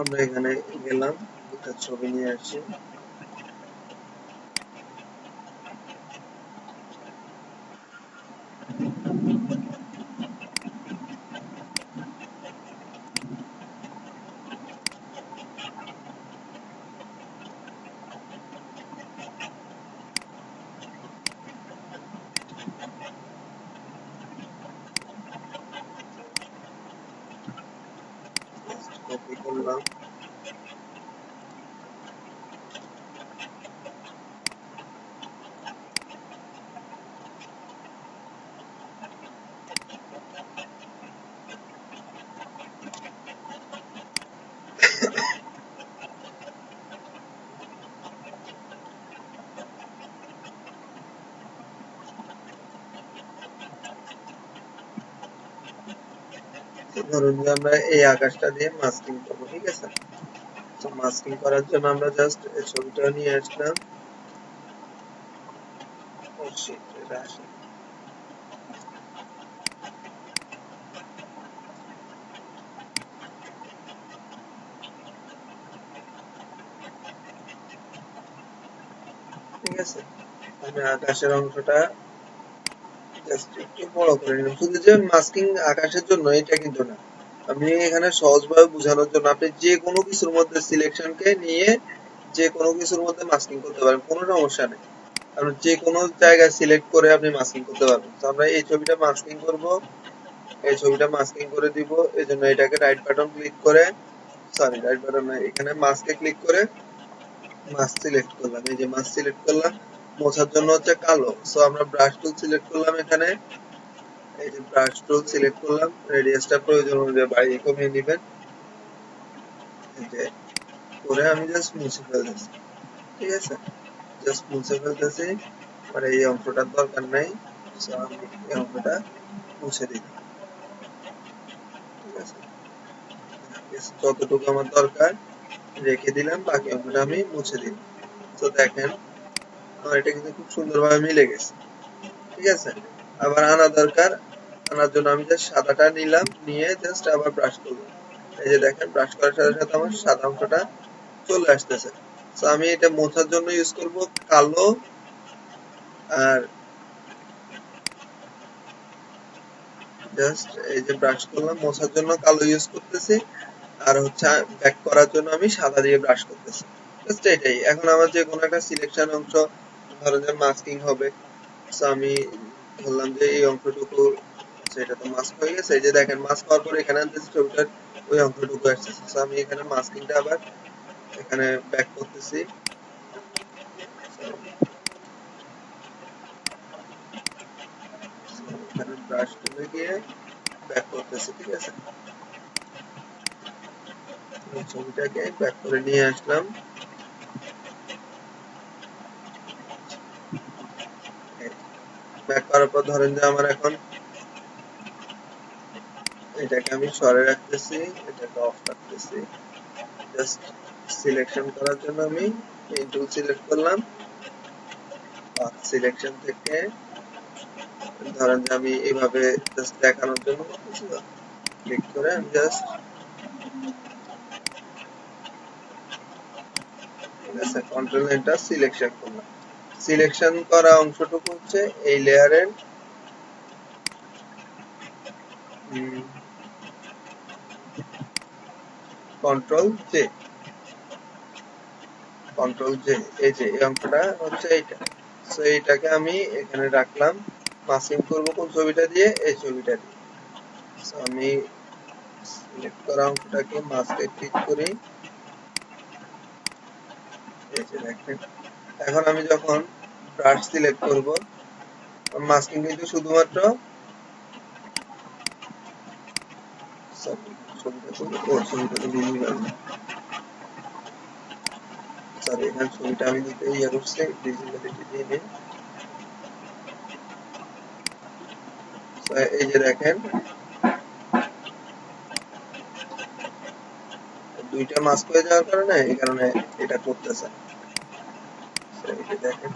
আমরা এখানে গেলাম, একটা ছবি নিয়ে আসছি। কপি করলাম। ধরুন যে আমরা এই আকাশটা দিয়ে মাস্কিং করবো, ঠিক আছে। তো মাস্কিং করার জন্য আমরা জাস্ট এই ছবিটা নিয়ে আসলাম। ও শিট, এটা আসে। ঠিক আছে, আমি আকাশের অংশটা জাস্ট একটু বড় করে নিলাম। শুধু যে মাস্কিং আকাশের জন্য এটা কিন্তু না, আমি এখানে সহজভাবে বোঝানোর জন্য আপনি যে কোনো কিছুর মধ্যে সিলেকশনকে নিয়ে যে কোনো কিছুর মধ্যে মাস্কিং করতে পারেন, কোনো সমস্যা নেই। আপনি যে কোনো জায়গায় সিলেক্ট করে আপনি মাস্কিং করতে পারবেন। তো আমরা এই ছবিটা মাস্কিং করব, এই ছবিটা মাস্কিং করে দিব। এই জন্য এটাকে রাইট বাটন ক্লিক করে, সরি রাইট বাটন না, এখানে মাস্কে ক্লিক করে মাস্ক সিলেক্ট করলাম। এই যে মাস্ক সিলেক্ট করলাম, মোছার জন্য হচ্ছে কালো। সো আমরা ব্রাশ টুল সিলেক্ট করলাম এখানে। এই যে ব্রাশ টুল সিলেক্ট করলাম, রেডিয়াসটা প্রয়োজন অনুযায়ী বাড়িয়ে কমিয়ে নেবেন। এই যে করে আমি জাস্ট মুছে ফেলতেছি, ঠিক আছে, জাস্ট মুছে ফেলতেছি। আর এই অংশটার দরকার নাই, সো আমি এই অংশটা মুছে দিলাম, ঠিক আছে। যতটুকু আমার দরকার রেখে দিলাম, বাকি অংশটা আমি মুছে দিলাম। তো দেখেন আমার এটা কিন্তু খুব সুন্দরভাবে মিলে গেছে, ঠিক আছে। আবার আনা দরকার, আনার জন্য আমি জাস্ট সাদাটা নিলাম, নিয়ে জাস্ট আবার ব্রাশ করলাম। এই যে দেখেন ব্রাশ করার সাথে সাথে আমার সাদা অংশটা চলে আসতেছে। তো আমি এটা মোছার জন্য ইউজ করব কালো। আর জাস্ট এই যে ব্রাশ করলাম, মোছার জন্য কালো ইউজ করতেছি। আর হচ্ছে ব্যাক করার জন্য আমি সাদা দিয়ে ব্রাশ করতেছি। জাস্ট এটাই। এখন আমার যে কোনো একটা সিলেকশন অংশ, ধরো যে মাস্কিং হবে, সো আমি বললাম যে এই অংশটুকু, সেটা তো মাস্ক হয়ে গেছে। এই যে দেখেন মাস্ক হওয়ার পরে এখানে যে ছবিটার ওই অংশটুকু আসতেছে। সো আমি এখানে মাস্কিংটা আবার এখানে ব্যাক করতেছি। এখানে ব্রাশ টুলে গিয়ে ব্যাক করতেছি, ঠিক আছে। এই ছবিটাকে ব্যাক করে নিয়ে আসলাম। ব্যাক করার পর ধরেন যে আমার এখন এটাকে আমি সরে রাখতেছি, এটাকে অফ রাখতেছি। জাস্ট সিলেকশন করার জন্য আমি এই টুল সিলেক্ট করলাম। পাথ সিলেকশন থেকে ধরেন যে আমি এইভাবে জাস্ট দেখানোর জন্য করতেছি, ক্লিক করে আমি জাস্ট, ঠিক আছে, কন্ট্রোল এন্টার সিলেকশন করলাম। সিলেকশন করা অংশটুকু হচ্ছে এই লেয়ারের কন্ট্রোল জে, কন্ট্রোল জে, এই যে এই অংশটা হচ্ছে এইটা। সো এইটাকে আমি এখানে রাখলাম। মাস্কিং করব কোন ছবিটা দিয়ে, এই ছবিটা দিয়ে। সো আমি সিলেক্ট করা অংশটাকে মাস্কে ক্লিক করি। এই যে দেখেন এখন আমি যখন ব্রাশ সিলেক্ট করব, মাস্কিং কিন্তু শুধুমাত্র, সরি ছবিটা তো, ও ছবিটা তো ভিজিবল, সরি এখানে ছবিটা আমি দিতে ইয়ে করছি, ভিজিবিলিটি দিয়ে নিই। এই যে দেখেন দুইটা মাস্ক হয়ে যাওয়ার কারণে এই কারণে এটা করতেছে। এই যে দেখেন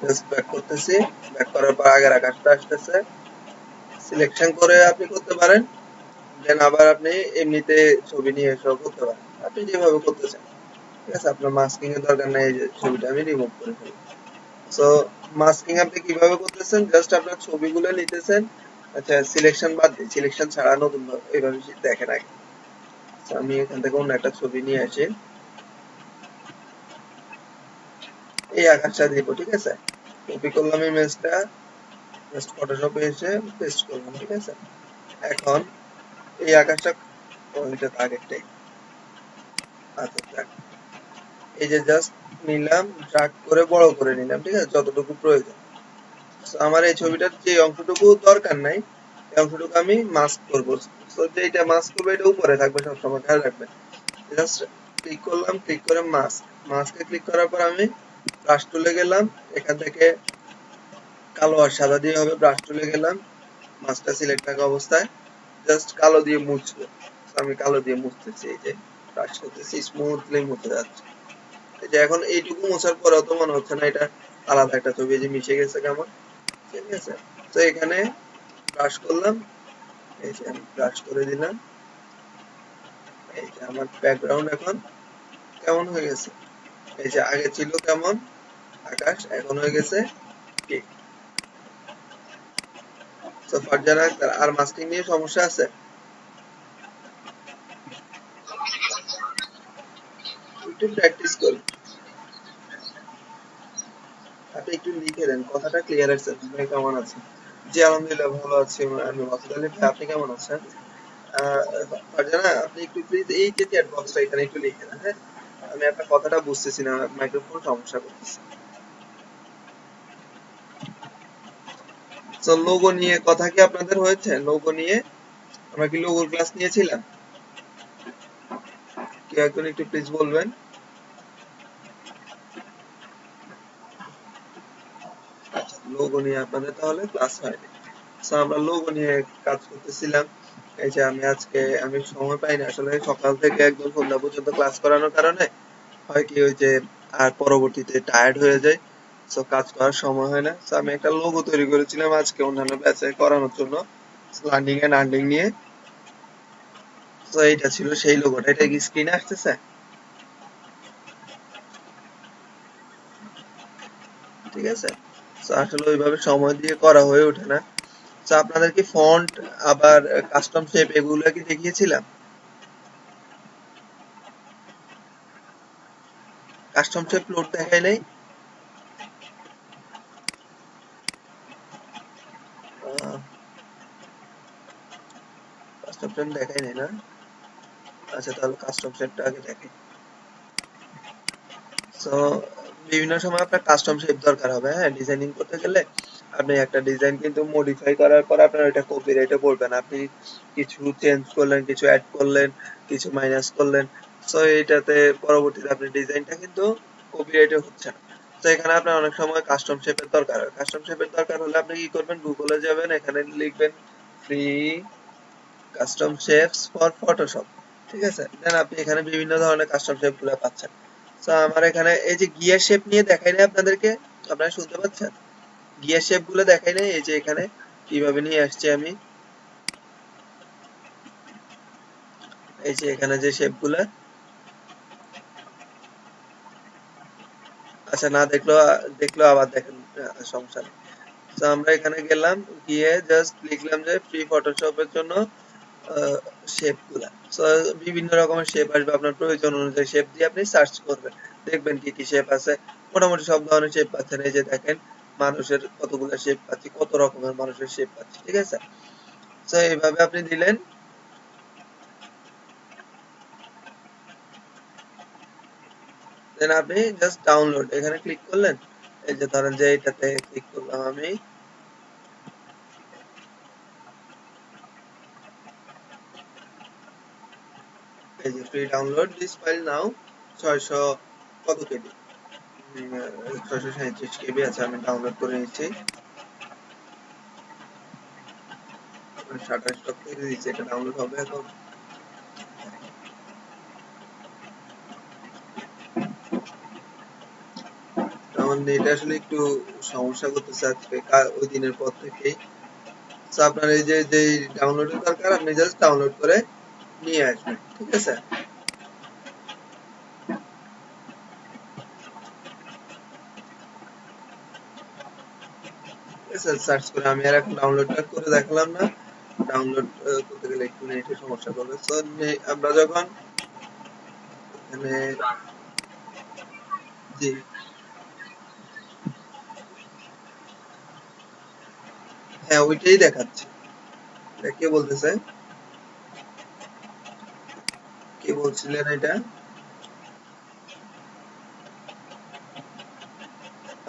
জাস্ট ব্যাক করতেছি, ব্যাক করার পর আগের আকাশটা আসতেছে। সিলেকশন করে আপনি করতে পারেন, দেন আবার আপনি এমনিতে ছবি নিয়ে এসেও করতে পারেন। আপনি যেভাবে করতে চান। ঠিক আছে, আপনার মাস্কিং এর দরকার নাই, এই যে ছবিটা আমি রিমুভ করে ফেলি। সো মাস্কিং আপনি কিভাবে করতেছেন, জাস্ট আপনার ছবিগুলো নিতেছেন। আচ্ছা, সিলেকশন বাদ দিই, সিলেকশন ছাড়া নতুন এইভাবে দেখেন আগে। আমি এখান থেকে অন্য একটা ছবি নিয়ে আসি, এই আকাশটা দিব। ঠিক আছে, কপি করলাম ইমেজটা, জাস্ট ফটোশপে এসে পেস্ট করলাম। ঠিক আছে, এখন এই আকাশটা, ওইটা তো আগেরটাই। আচ্ছা যাক, এই যে জাস্ট নিলাম, ড্রাগ করে বড় করে নিলাম। ঠিক আছে, যতটুকু প্রয়োজন। So, আমার এই ছবিটার যে অংশটুকু দরকার নাই, এই অংশটুকু আমি মাস্ক করব। সো যেটা মাস্ক করবো এটা উপরে থাকবে সবসময়, খেয়াল রাখবেন। জাস্ট ক্লিক করলাম, ক্লিক করে মাস্ক, মাস্কে ক্লিক করার পর আমি ব্রাশ টুলে গেলাম, এখান থেকে কালো আর সাদা দিয়ে হবে, ব্রাশ টুলে গেলাম, মাস্কটা সিলেক্ট থাকা অবস্থায় জাস্ট কালো দিয়ে মুছবো। So, আমি কালো দিয়ে মুছতেছি, এই যে ব্রাশ করতেছি, স্মুথলি মুছে যাচ্ছে। এই যে এখন এইটুকু মোছার পরেও তো মনে হচ্ছে না এটা আলাদা একটা ছবি, যে মিশে গেছে কেমন। ঠিক আছে, তো এখানে ব্রাশ করলাম, এই যে আমি ব্রাশ করে দিলাম, এই যে আমার ব্যাকগ্রাউন্ড এখন কেমন হয়ে গেছে। এই যে আগে ছিল কেমন আকাশ, এখন হয়ে গেছে ঠিক। তো ফারজানা আক্তার, আর মাস্কিং নিয়ে সমস্যা আছে? একটু প্র্যাকটিস করি, আপনি একটু লিখে দেন, কথাটা ক্লিয়ার আছে। ভাই কেমন আছেন? জি আলহামদুলিল্লাহ ভালো আছি আমি মাসুদ আলী ভাই, আপনি কেমন আছেন? আহ, ফারজানা আপনি একটু প্লিজ এই যে চ্যাট বক্সটা এখানে একটু লিখে দেন, হ্যাঁ? আমি আপনার কথাটা বুঝতেছি না, মাইক্রোফোন সমস্যা করতেছে। তো লোগো নিয়ে কথা কি আপনাদের হয়েছে? লোগো নিয়ে আমরা কি লোগোর ক্লাস নিয়েছিলাম? কেউ একজন একটু প্লিজ বলবেন। আচ্ছা, লোগো নিয়ে আপনাদের তাহলে ক্লাস হয়নি। তো আমরা লোগো নিয়ে কাজ করতেছিলাম। এই যে আমি সময় পাই না আসলে, সকাল থেকে একদম সন্ধ্যা পর্যন্ত ক্লাস করানোর কারণে হয় কি, ওই যে আর পরবর্তীতে টায়ার্ড হয়ে যায়। সো কাজ করার সময় হয় না। সো আমি একটা লোগো তৈরি করেছিলাম আজকে অন্যান্য ব্যাচে করানোর জন্য, লার্নিং এন্ড আর্নিং নিয়ে। তো এইটা ছিল সেই লোগোটা, এটা কি স্ক্রিনে আসতেছে? ঠিক আছে, তো আসলে ওইভাবে সময় দিয়ে করা হয়ে ওঠে না। তো আপনাদের কি ফন্ট আবার কাস্টম শেপ এগুলো কি দেখিয়েছিলাম? কাস্টম শেপ লোড দেখায় নাই? কাস্টম শেপ দেখায় নাই না? আচ্ছা তাহলে কাস্টম শেপটা আগে দেখাই। সো বিভিন্ন সময় আপনার কাস্টম শেপ দরকার হবে, হ্যাঁ, ডিজাইনিং করতে গেলে। আপনি একটা ডিজাইন কিন্তু মডিফাই করার পর আপনার ওইটা কপিরাইটে পড়বে না। আপনি কিছু চেঞ্জ করলেন, কিছু অ্যাড করলেন, কিছু মাইনাস করলেন, সো এইটাতে পরবর্তীতে আপনার ডিজাইনটা কিন্তু কপিরাইটে হচ্ছে না। তো এখানে আপনার অনেক সময় কাস্টম শেপের দরকার হয়। কাস্টম শেপের দরকার হলে আপনি কি করবেন, গুগলে যাবেন, এখানে লিখবেন free custom shapes for Photoshop. ঠিক আছে, দেন আপনি এখানে বিভিন্ন ধরনের কাস্টম শেপ গুলো পাচ্ছেন। তো আমার এখানে এই যে গিয়ার শেপ নিয়ে দেখাই নাই আপনাদেরকে, আপনারা শুনতে পাচ্ছেন? গিয়ার শেপ গুলো দেখাই নাই, এই যে এখানে কিভাবে নিয়ে আসছি আমি, এই যে এখানে যে শেপ গুলা। আচ্ছা না দেখলো, দেখলো আবার দেখেন, সমস্যা নেই। তো আমরা এখানে গেলাম, গিয়ে জাস্ট লিখলাম যে ফ্রি ফটোশপের জন্য শেপ গুলা। তো বিভিন্ন রকমের শেপ আসবে, আপনার প্রয়োজন অনুযায়ী শেপ দিয়ে আপনি সার্চ করবেন, দেখবেন কি কি শেপ আছে। মোটামুটি সব ধরনের শেপ পাচ্ছেন, এই যে দেখেন মানুষের কতগুলো শেপ পাচ্ছি, কত রকমের মানুষের শেপ পাচ্ছি। ঠিক আছে, তো এইভাবে আপনি দিলেন, দেন আপনি জাস্ট ডাউনলোড এখানে ক্লিক করলেন। এই যে ধরেন যে এটাতে ক্লিক করলাম আমি, এই যে ফ্রি ডাউনলোড দিস ফাইল নাও, 600 কত কেবি, 637 কেবি আছে, আমি ডাউনলোড করে নিচ্ছি। 27 টক করে দিচ্ছি, এটা ডাউনলোড হবে এখন। আমার নেট আসলে একটু সমস্যা করতেছে আজকে, ওই দিনের পর থেকেই। তো আপনার এই যে যে ডাউনলোডের দরকার, আপনি জাস্ট ডাউনলোড করে নিয়ে আসবেন। ঠিক আছে, সার্চ করে আমি আর এখন ডাউনলোডটা করে দেখালাম না, ডাউনলোড করতে গেলে একটু নেটের সমস্যা করবে। সো আমরা যখন এখানে জি হ্যাঁ ওইটাই দেখাচ্ছে। এটা কে বলতেছে, কে বলছিলেন এটা?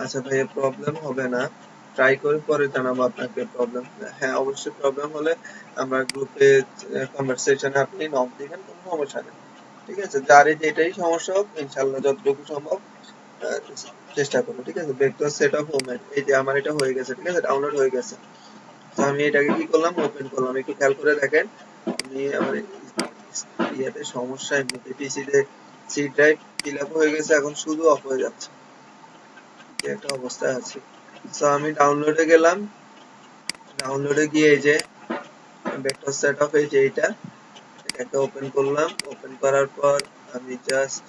আচ্ছা ভাইয়া প্রবলেম হবে না, ট্রাই করে পরে জানাবো আপনাকে। প্রবলেম হ্যাঁ অবশ্যই প্রবলেম হলে আমরা গ্রুপে কনভারসেশনে আপনি নক দিবেন, কোনো সমস্যা নেই। ঠিক আছে, যার যেটাই সমস্যা হোক ইনশাল্লাহ যতটুকু সম্ভব আহ, চেষ্টা করবো। ঠিক আছে, ভেক্টর সেট অফ হোম, এই যে আমার এটা হয়ে গেছে, ঠিক আছে, ডাউনলোড হয়ে গেছে। তো আমি এটাকে কি করলাম, ওপেন করলাম, একটু খেয়াল করে দেখেন। আমি আমার ইয়াতে সমস্যা, এমনিতে পিসিতে সি ড্রাইভ ফিল আপ হয়ে গেছে, এখন শুধু অফ হয়ে যাচ্ছে, যে একটা অবস্থায় আছে। তো আমি ডাউনলোডে গেলাম, ডাউনলোডে গিয়ে এই যে ভেক্টর সেট অফ, এই যে এটাকে ওপেন করলাম, ওপেন করার পর আমি জাস্ট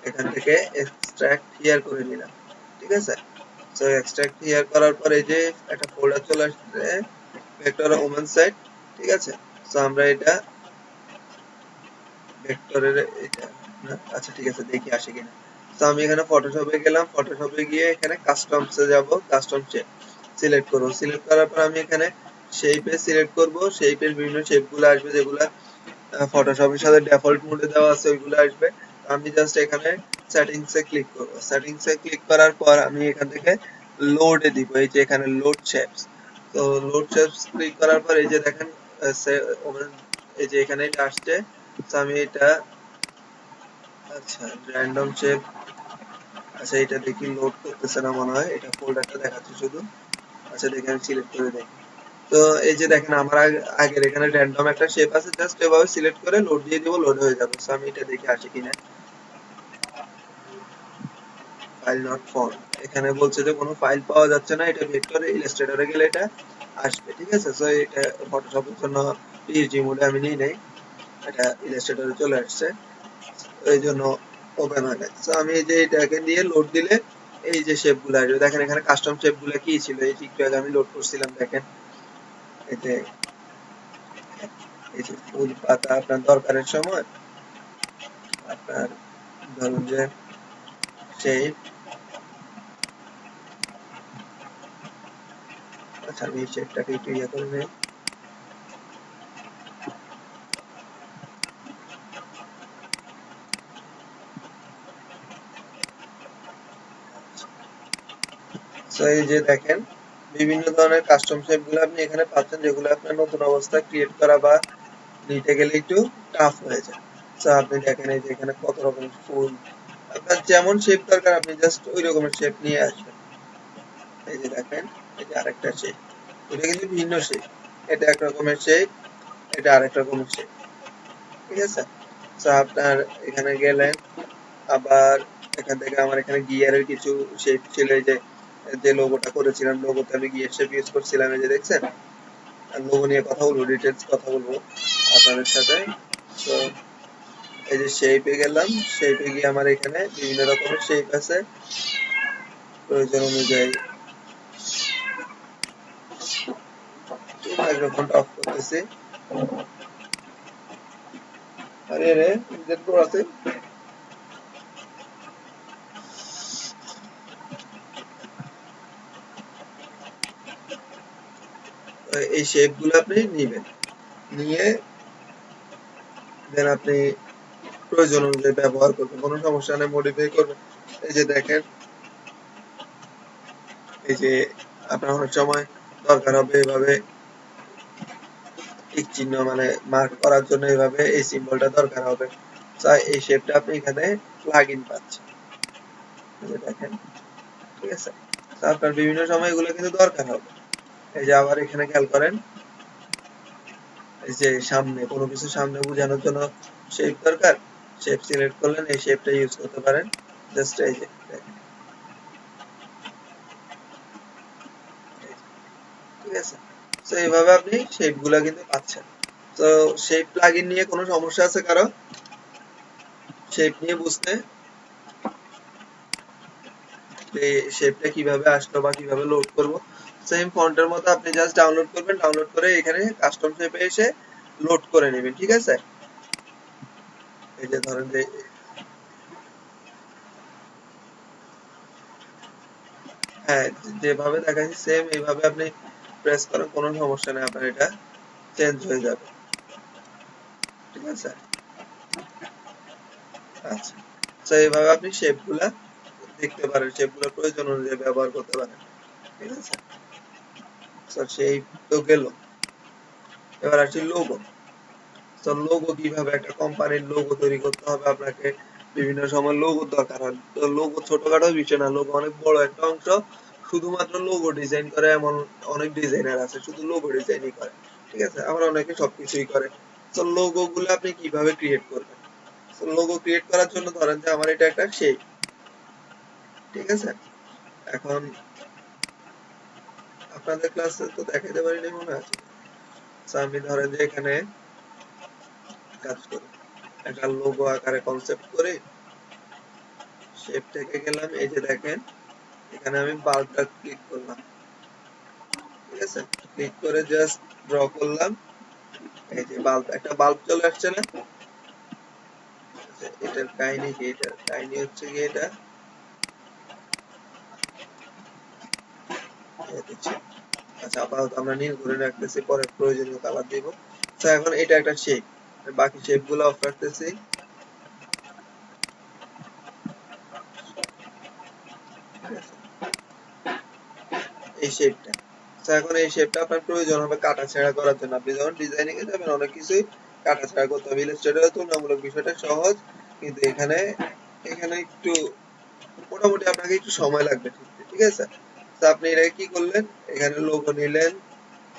এখান থেকে এক্সট্রাক্ট হিয়ার করে নিলাম। ঠিক আছে, তো এক্সট্রাক্ট হিয়ার করার পর এই যে একটা ফোল্ডার চলে আসছে ভেক্টর ওমেন সাইট। ঠিক আছে, তো আমরা এটা ভেক্টরের এটা না, আচ্ছা ঠিক আছে দেখি আসে কিনা। তো আমি এখানে ফটোশপে গেলাম, ফটোশপে গিয়ে এখানে কাস্টমসে যাব, কাস্টম শেপ সিলেক্ট করব। সিলেক্ট করার পর আমি এখানে শেপে সিলেক্ট করব, শেপের বিভিন্ন শেপগুলো আসবে যেগুলা ফটোশপের সাথে ডিফল্ট মোডে দেওয়া আছে ওইগুলো আসবে। আমি জাস্ট এখানে সেটিংসে ক্লিক করব, সেটিংসে ক্লিক করার পর আমি এখান থেকে লোডে দিব, এই যে এখানে লোড শেপস। তো লোড শেপস ক্লিক করার পর এই যে দেখেন এই যে এখানে এটা আসছে। তো আমি এটা আচ্ছা র্যান্ডম শেপ, আচ্ছা এটা দেখি লোড করতেছে না মনে হয়, এটা ফোল্ডারটা দেখাচ্ছে শুধু। আচ্ছা দেখি আমি সিলেক্ট করে দেখি। তো এই যে দেখেন আমার আগের এখানে র্যান্ডম একটা শেপ আছে, জাস্ট এভাবে সিলেক্ট করে লোড দিয়ে দিব, লোড হয়ে যাবে। সো আমি এটা দেখে আসি কিনা। ফাইল নট ফাউন্ড, এখানে বলছে যে কোনো ফাইল পাওয়া যাচ্ছে না, এটা ভেক্টরে ইলাস্ট্রেটরে গেলে এটা আসবে। ঠিক আছে, সো এটা ফটোশপের জন্য পিএইচডি মোডে আমি নিই নাই, এটা ইলাস্ট্রেটরে চলে আসছে, এই জন্য ওপেন হয় নাই। সো আমি এই যে এটাকে দিয়ে লোড দিলে এই যে শেপ গুলো আসবে, দেখেন এখানে কাস্টম শেপ গুলো কি ছিল, এই যে একটু আগে আমি লোড করছিলাম, দেখেন এই যে এই যে ফুল পাতা আপনার দরকারের সময় আপনার ধরুন যে শেপ, আচ্ছা আমি এই শেপটাকে একটু ইয়ে করে নেই। সো এই যে দেখেন বিভিন্ন ধরনের কাস্টম শেপ গুলো আপনি এখানে পাচ্ছেন, যেগুলো আপনার নতুন অবস্থায় ক্রিয়েট করা বা নিতে গেলে একটু টাফ হয়ে যায়। সো আপনি দেখেন এই যে এখানে কত রকমের ফুল, আপনার যেমন শেপ দরকার আপনি জাস্ট ওই রকমের শেপ নিয়ে আসবেন। এই যে দেখেন এই যে আরেকটা শেপ, এটা কিন্তু ভিন্ন শেপ, এটা এক রকমের শেপ, এটা আরেক রকমের শেপ। ঠিক আছে, তো আপনার এখানে গেলেন, আবার এখান থেকে আমার এখানে গিয়ারের কিছু শেপ ছিল, এই যে যে লোগোটা করেছিলাম, লোগোতে আমি গিয়ার শেপ ইউজ করছিলাম, এই যে দেখছেন। লোগো নিয়ে কথা বলবো, ডিটেলস কথা বলবো আপনাদের সাথে। তো এই যে শেপে গেলাম, শেপে গিয়ে আমার এখানে বিভিন্ন রকমের শেপ আছে, প্রয়োজন অনুযায়ী মাইক্রোফোনটা অফ করতেছি। আরে রে ইজ্জত করে আছে। এই শেপ গুলো আপনি নিবেন, নিয়ে দেন আপনি প্রয়োজন অনুযায়ী ব্যবহার করবেন, কোনো সমস্যা নেই, মডিফাই করবেন। এই যে দেখেন এই যে আপনার অনেক সময় দরকার হবে এভাবে টিক চিহ্ন মানে মার্ক করার জন্য, এভাবে এই সিম্বলটা দরকার হবে। তাই এই শেপটা আপনি এখানে প্লাগ ইন পাচ্ছেন, এই যে দেখেন। ঠিক আছে, তো আপনার বিভিন্ন সময় এগুলো কিন্তু দরকার হবে। এই যে আবার এখানে খেয়াল করেন, এই যে সামনে কোনো কিছু সামনে বোঝানোর জন্য শেপ দরকার, শেপ সিলেক্ট করলেন, এই শেপটা ইউজ করতে পারেন। জাস্ট এই যে দেখেন, ঠিক আছে, তো এইভাবে আপনি শেপ গুলা কিন্তু পাচ্ছেন। তো শেপ প্লাগইন নিয়ে কোনো সমস্যা আছে কারো, শেপ নিয়ে বুঝতে, যে শেপটা কিভাবে আসলো বা কিভাবে লোড করব? সেম ফন্টের মতো আপনি জাস্ট ডাউনলোড করবেন, ডাউনলোড করে এখানে কাস্টম শেপে এসে লোড করে নেবেন, ঠিক আছে। এই যে ধরেন যে হ্যাঁ, যেভাবে দেখাচ্ছি সেম এইভাবে আপনি প্রেস করেন, কোনো সমস্যা নেই, আপনার এটা চেঞ্জ হয়ে যাবে, ঠিক আছে। আচ্ছা, তো এইভাবে আপনি শেপগুলা দেখতে পারেন, শেপগুলো প্রয়োজন অনুযায়ী ব্যবহার করতে পারেন, ঠিক আছে। তো সেই তো গেল, এবার আসি লোগো। তো লোগো কিভাবে একটা কোম্পানির লোগো তৈরি করতে হবে, আপনাকে বিভিন্ন সময় লোগো দরকার হয়। তো লোগো ছোটখাটো বিষয় না, লোগো অনেক বড় একটা অংশ। শুধুমাত্র লোগো ডিজাইন করে এমন অনেক ডিজাইনার আছে শুধু লোগো ডিজাইনই করে, ঠিক আছে। আবার অনেকে সবকিছুই করে। তো লোগো গুলো আপনি কিভাবে ক্রিয়েট করবেন? তো লোগো ক্রিয়েট করার জন্য ধরেন যে আমার এটা একটা শেপ, ঠিক আছে। এখন আপনাদের ক্লাসে তো দেখাইতে পারিনি মনে আছে। তো আমি ধরেন যে এখানে কাজ করি, একটা লোগো আকারে কনসেপ্ট করে শেপ থেকে গেলাম, এই যে দেখেন এখানে আমি বাল্বটা ক্লিক করলাম, ঠিক আছে। ক্লিক করে জাস্ট ড্র করলাম, এই যে বাল্ব, একটা বাল্ব চলে আসছে না। আচ্ছা, এটার কাহিনী কি? এটার কাহিনী হচ্ছে কি এটা দিচ্ছি। আচ্ছা, আপাতত আমরা নীল করে রাখতেছি, পরে প্রয়োজনীয় কালার দিব। তো এখন এটা একটা শেপ, বাকি শেপ গুলো অফ রাখতেছি, ঠিক আছে। এই শেপটা, তো এখন এই শেপটা আপনার প্রয়োজন হবে কাটাছেঁড়া করার জন্য। আপনি যখন ডিজাইনিং এ যাবেন অনেক কিছুই কাটাছেঁড়া করতে হবে। ইলাস্ট্রেটরে তুলনামূলক বিষয়টা সহজ, কিন্তু এখানে এখানে একটু মোটামুটি আপনাকে একটু সময় লাগবে, ঠিক আছে। তো আপনি এটাকে কি করলেন, এখানে লোগো নিলেন।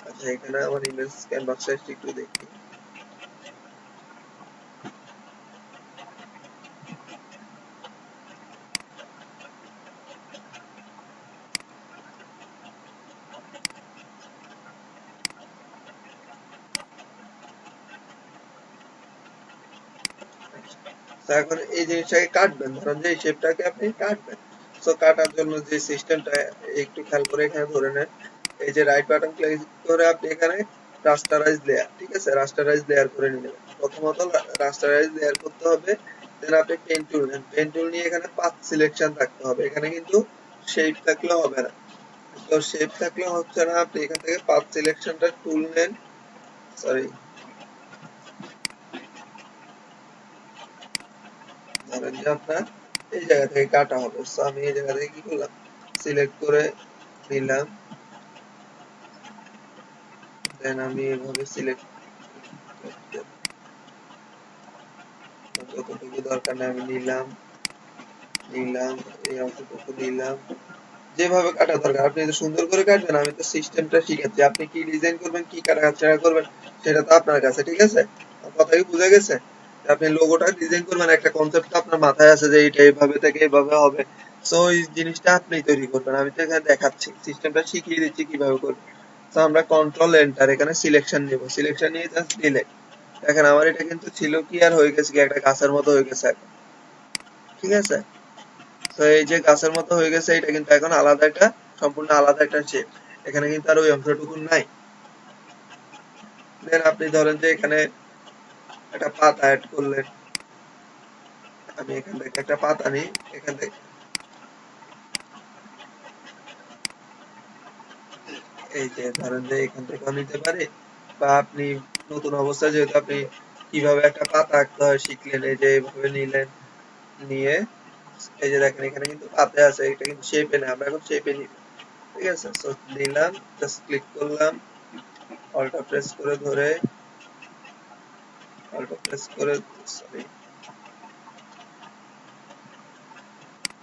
আচ্ছা, এখানে আমার ইমেজ ক্যানভাস সাইজটা একটু দেখি। তো এখন এই জিনিসটাকে কাটবেন, ধরেন যে এই শেপটাকে আপনি কাটবেন। তো কাটার জন্য যে সিস্টেমটা একটু খেয়াল করে এখানে ধরে নেন, এই যে রাইট বাটন ক্লিক করে আপনি এখানে রাস্টারাইজ লেয়ার, ঠিক আছে, রাস্টারাইজ লেয়ার করে নিলেন। প্রথমত রাস্টারাইজ লেয়ার করতে হবে, দেন আপনি পেন টুল নেন, পেন টুল নিয়ে এখানে পাথ সিলেকশন থাকতে হবে, এখানে কিন্তু শেপ থাকলে হবে না। তো শেপ থাকলে হচ্ছে না, আপনি এখান থেকে পাথ সিলেকশনটা টুল নেন, সরি, ধরেন যে আপনার এই জায়গা থেকে কাটা হবে। সো আমি এই জায়গা থেকে কি করলাম, সিলেক্ট করে নিলাম, দেন আমি এভাবে সিলেক্ট, যতটুকু দরকার নেই আমি নিলাম, নিলাম এই অংশটুকু নিলাম, যেভাবে কাটা দরকার আপনি যদি সুন্দর করে কাটবেন। আমি তো সিস্টেমটা শিখাচ্ছি, আপনি কি ডিজাইন করবেন, কি কাটাছেঁড়া করবেন সেটা তো আপনার কাছে, ঠিক আছে। কথা কি বুঝে গেছে? আপনি লোগোটা ডিজাইন করবেন, একটা কনসেপ্ট আপনার মাথায় আছে যে এইটা এইভাবে থেকে এইভাবে হবে। সো এই জিনিসটা আপনিই তৈরি করবেন, আমি তো এখানে দেখাচ্ছি, সিস্টেমটা শিখিয়ে দিচ্ছি কিভাবে করবেন। তো আমরা কন্ট্রোল এন্টার, এখানে সিলেকশন নেব, সিলেকশন নিয়ে জাস্ট ডিলেট। দেখেন আমার এটা কিন্তু ছিল কি আর হয়ে গেছে কি একটা গাছের মতো হয়ে গেছে এখন, ঠিক আছে। তো এই যে গাছের মতো হয়ে গেছে, এটা কিন্তু এখন আলাদা একটা, সম্পূর্ণ আলাদা একটা শেপ, এখানে কিন্তু আর ওই অংশটুকু নাই। দেন আপনি ধরেন যে এখানে একটা পাতা অ্যাড করলেন, আমি এখান থেকে একটা পাতা নিই, এখান থেকে এই যে ধরেন যে এখান থেকেও নিতে পারি, বা আপনি নতুন অবস্থায় যেহেতু আপনি কিভাবে একটা পাতা আঁকতে হয় শিখলেন, এই যে এইভাবে নিলেন, নিয়ে এই যে দেখেন এখানে কিন্তু পাতা আছে, এটা কিন্তু শেপে না, আমরা এখন শেপে নিব, ঠিক আছে। সো নিলাম, জাস্ট ক্লিক করলাম, অল্টা প্রেস করে ধরে, অল্টা প্রেস করে, সরি,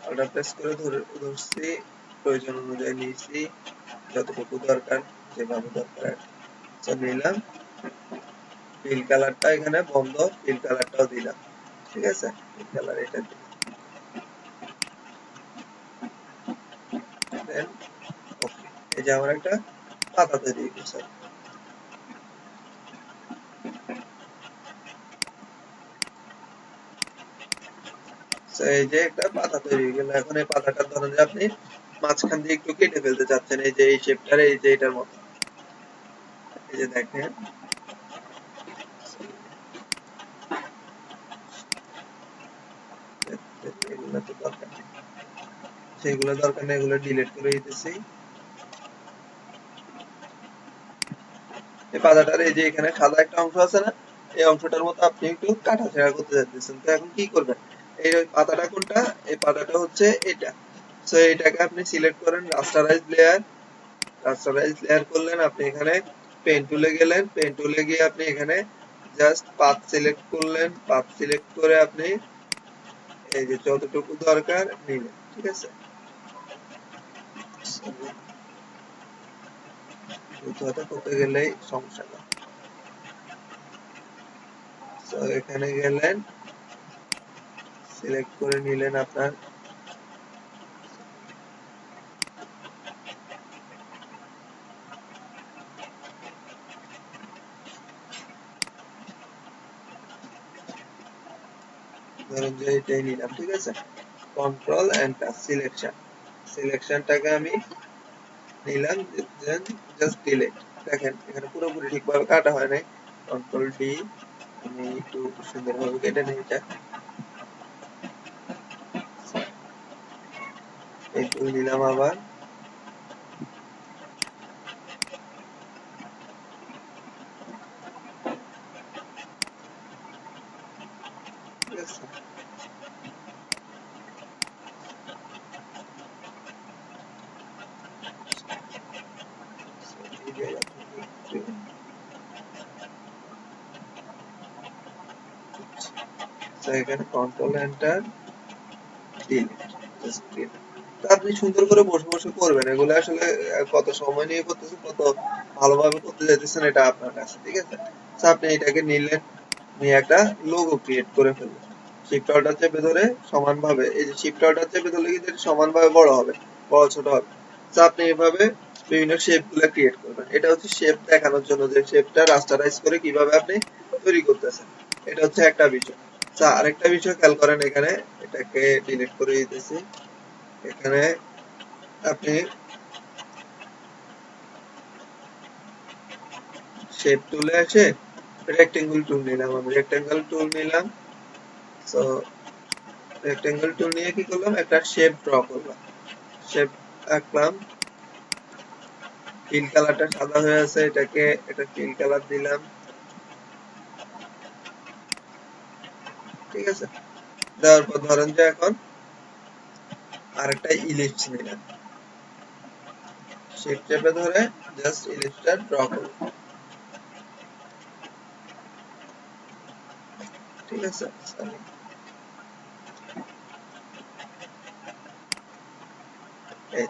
অল্টা প্রেস করে ধরছি, প্রয়োজন অনুযায়ী নিয়েছি, যতটুকু দরকার, যেভাবে দরকার তো নিলাম। ফিল কালারটা এখানে বন্ধ, ফিল কালারটাও দিলাম, ঠিক আছে। ফিল কালার এটা দিলাম, দেন ওকে। এই যে আমার একটা পাতা তৈরি হয়ে গেছে। তো এই যে একটা পাতা তৈরি হয়ে গেল, এখন এই পাতাটা ধরেন যে আপনি মাঝখান দিয়ে একটু কেটে ফেলতে চাচ্ছেন, এই যে এই শেপটার এই যে এটার মতো, এই যে দেখেন এগুলো তো দরকার নেই, সেগুলো দরকার নেই, এগুলো ডিলিট করে দিতেছি। এই পাতাটার এই যে এখানে সাদা একটা অংশ আছে না, এই অংশটার মতো আপনি একটু কাটাছেঁড়া করতে যাচ্ছেন, তো এখন কি করবেন, এই পাতাটা কোনটা, এই পাতাটা হচ্ছে এটা। সো এটাকে আপনি সিলেক্ট করেন, রাস্টারাইজ লেয়ার, রাস্টারাইজ লেয়ার করলেন, আপনি এখানে পেন টুলে গেলেন, পেন টুলে গিয়ে আপনি এখানে জাস্ট পাথ সিলেক্ট করলেন, পাথ সিলেক্ট করে আপনি এই যে যতটুকু দরকার নিলেন, ঠিক আছে। দ্রুত করতে গেলেই সমস্যা না। তো এখানে গেলেন, সিলেক্ট করে নিলেন আপনার ধরুন যে এটাই নিলাম, ঠিক আছে। কন্ট্রোল এন্টার সিলেকশন, সিলেকশনটাকে আমি নিলাম, দেন জাস্ট ডিলিট। দেখেন এখানে পুরোপুরি ঠিকভাবে কাটা হয় নাই, কন্ট্রোল ডি, আমি একটু সুন্দরভাবে কেটে নিই এটা, এই টুল নিলাম আবার, ঠিক আছে। তো এখানে control enter delete, just delete. তো আপনি সুন্দর করে বসে বসে করবেন, এগুলো আসলে কত সময় নিয়ে করতেছেন, কত ভালোভাবে করতে যাইতেছেন এটা আপনার কাছে, ঠিক আছে। তো আপনি এটাকে নিলেন, নিয়ে একটা লোগো ক্রিয়েট করে ফেললেন, শিফট অল্টার চেপে ধরে সমানভাবে, এই যে শিফট অল্টার চেপে ধরলে কিন্তু এটা সমানভাবে বড় হবে, বড় ছোট হবে। তো আপনি এভাবে বিভিন্ন শেপ গুলা ক্রিয়েট করবেন, এটা হচ্ছে শেপ দেখানোর জন্য যে শেপটা রাস্টারাইজ করে কিভাবে আপনি তৈরি করতেছেন, এটা হচ্ছে একটা বিষয়। আচ্ছা আরেকটা বিষয় খেয়াল করেন, এখানে এটাকে ডিলিট করে দিতেছি, এখানে আপনি শেপ টুলে এসে রেক্টেঙ্গল টুল নিলাম, আমি রেক্টেঙ্গল টুল নিলাম। সো রেক্টেঙ্গল টুল নিয়ে কি করলাম, একটা শেপ ড্র করলাম, শেপ আঁকলাম, ফিল কালারটা সাদা হয়ে আছে, এটাকে এটা ফিল কালার দিলাম, ঠিক আছে। দেওয়ার পর ধরেন যে এখন আরেকটা ইলিপস নিলাম, শিফট চেপে ধরে জাস্ট ইলিপসটা ড্র করব, ঠিক আছে। এই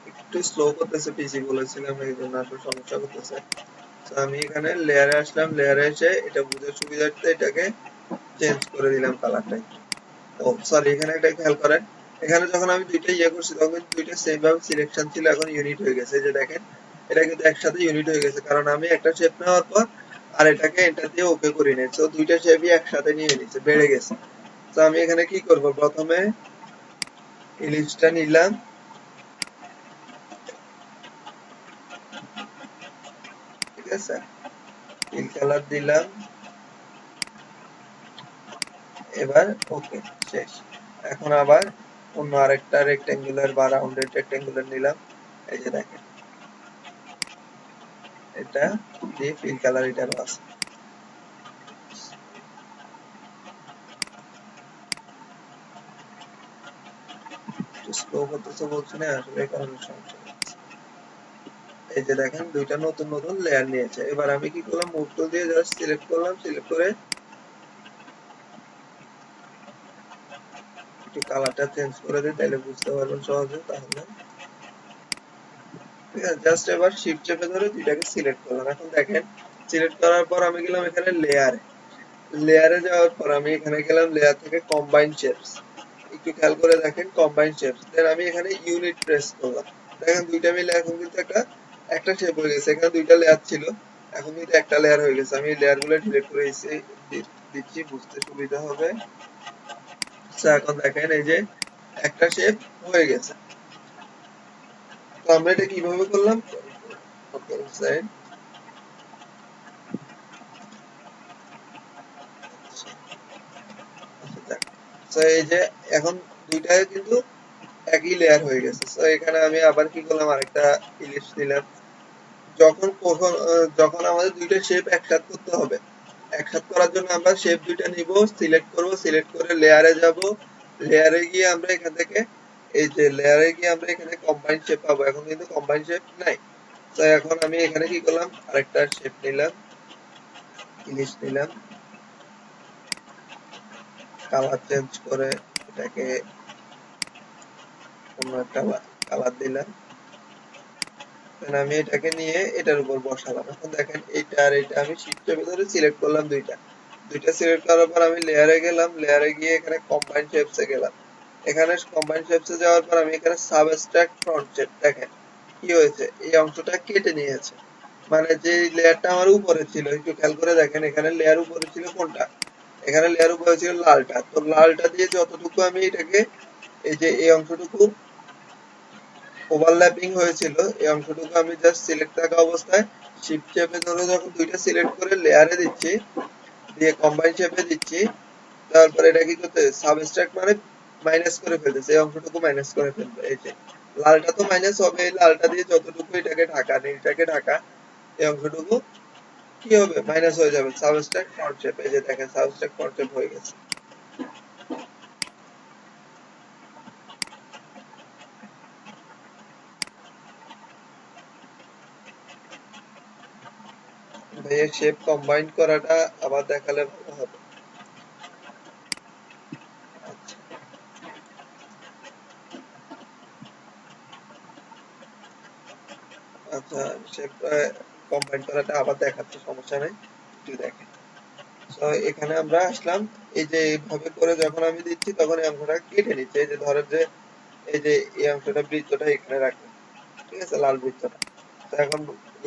একটু স্লো করতেছে, পিসি বলেছিলাম এই জন্য আসলে সমস্যা করতেছে। তো আমি এখানে লেয়ারে আসলাম, লেয়ারে এসে এটা বুঝার সুবিধার্থে এটাকে চেঞ্জ করে দিলাম কালারটা। ও সরি, এখানে একটা খেয়াল করেন, এখানে যখন আমি দুইটা ইয়ে করছি তখন দুইটা সেম ভাবে সিলেকশন ছিল, এখন ইউনিট হয়ে গেছে, যে দেখেন এটা কিন্তু একসাথে ইউনিট হয়ে গেছে, কারণ আমি একটা শেপ নেওয়ার পর আর এটাকে এন্টার দিয়ে ওকে করে নিই, তো দুইটা শেপই একসাথে নিয়ে নিছে, বেড়ে গেছে। তো আমি এখানে কি করব, প্রথমে ইলিপসটা নিলাম, ঠিক আছে, ফিল কালার দিলাম, এবার ওকে, শেষ। এখন আবার অন্য আরেকটা রেক্টেঙ্গুলার বা রাউন্ডেড রেক্টেঙ্গুলার নিলাম, এই যে দেখেন এটা দিয়ে ফিল কালার এটারও আছে। একটু স্লো করতেছে বলছি না, আসলে এই কারণে সমস্যা হচ্ছে। এই যে দেখেন দুইটা নতুন নতুন লেয়ার নিয়েছে, এবার আমি কি করলাম, মুভ টুল দিয়ে জাস্ট সিলেক্ট করলাম, সিলেক্ট করে একটু কালারটা চেঞ্জ করে দিই, তাহলে বুঝতে পারবেন সহজে। তাহলে ঠিক আছে, জাস্ট এবার শিফট চেপে ধরে দুইটাকে সিলেক্ট করলাম, এখন দেখেন সিলেক্ট করার পর আমি গেলাম এখানে লেয়ারে, লেয়ারে যাওয়ার পর আমি এখানে গেলাম লেয়ার থেকে কম্বাইন শেপস, একটু খেয়াল করে দেখেন কম্বাইন শেপস, দেন আমি এখানে ইউনিট প্রেস করলাম, দেখেন দুইটা মিলে এখন কিন্তু একটা একটা শেপ হয়ে গেছে, এখানে দুইটা লেয়ার ছিল, এখন কিন্তু একটা লেয়ার হয়ে গেছে। আমি লেয়ার গুলো ডিলিট করে দিচ্ছি, বুঝতে সুবিধা হবে। আচ্ছা এখন দেখেন এই যে একটা শেপ হয়ে গেছে, তো আমরা এটা কিভাবে করলাম, সাইড তো এই যে এখন দুইটাই কিন্তু একই লেয়ার হয়ে গেছে। তো এখানে আমি আবার কি করলাম, আরেকটা ইলিশ নিলাম। যখন আমাদের দুইটা শেপ একসাথে করতে হবে, একসাথে করার জন্য আমরা শেপ দুইটা নিব, সিলেক্ট করব, সিলেক্ট করে লেয়ারে যাব, লেয়ারে গিয়ে আমরা এখান থেকে এই যে লেয়ারে গিয়ে আমরা এখানে কম্বাইন শেপ পাবো। এখন কিন্তু কম্বাইন শেপ নাই। তো এখন আমি এখানে কি করলাম, আরেকটা শেপ নিলাম, ইলিশ নিলাম, কালার চেঞ্জ করে এটাকে অন্য একটা কালার দিলাম। আমি এটাকে নিয়ে এটার উপর বসালাম। এখন দেখেন এইটা আর এটা আমি শিফট চেপে ধরে সিলেক্ট করলাম দুইটা। দুইটা সিলেক্ট করার পর আমি লেয়ারে গেলাম, লেয়ারে গিয়ে এখানে কম্বাইন শেপস এ গেলাম। এখানে কম্বাইন শেপস এ যাওয়ার পর আমি এখানে সাবস্ট্রাক্ট ফ্রন্ট শেপ, দেখেন কি হয়েছে, এই অংশটা কেটে নিয়েছে। মানে যে লেয়ারটা আমার উপরে ছিল, একটু খেয়াল করে দেখেন এখানে লেয়ার উপরে ছিল কোনটা, এখানে লেয়ার উপরে ছিল লালটা। তো লালটা দিয়ে যতটুকু আমি এটাকে এই যে এই অংশটুকু ওভারল্যাপিং হয়েছিল, এই অংশটুকু আমি জাস্ট সিলেক্ট থাকা অবস্থায় শিফট চেপে ধরে যখন দুইটা সিলেক্ট করে লেয়ারে দিচ্ছি, দিয়ে কম্বাইন শেপে দিচ্ছি, তারপর এটা কি করতে সাবস্ট্রাক্ট মানে মাইনাস করে ফেলতেছে, এই অংশটুকু মাইনাস করে ফেলবে। এই যে লালটা তো মাইনাস হবে, এই লালটা দিয়ে যতটুকু এটাকে ঢাকা, নীলটাকে ঢাকা, এই অংশটুকু কি হবে, মাইনাস হয়ে যাবে। সাবস্ট্রাক্ট ফ্রন্ট শেপ, এই যে দেখেন সাবস্ট্রাক্ট ফ্রন্ট শেপ হয়ে গেছে। ভাইয়া শেপ কম্বাইন করাটা আবার দেখালে ভালো হবে। আচ্ছা, শেপ কম্বাইন করাটা আবার দেখাচ্ছে, সমস্যা নাই, একটু দেখেন। তো এখানে আমরা আসলাম, এই যে এইভাবে করে যখন আমি দিচ্ছি তখন এই অংশটা কেটে নিচ্ছে। এই যে ধরেন যে এই যে এই অংশটা বৃত্তটা এখানে রাখলাম, ঠিক আছে, লাল বৃত্তটা। তো এখন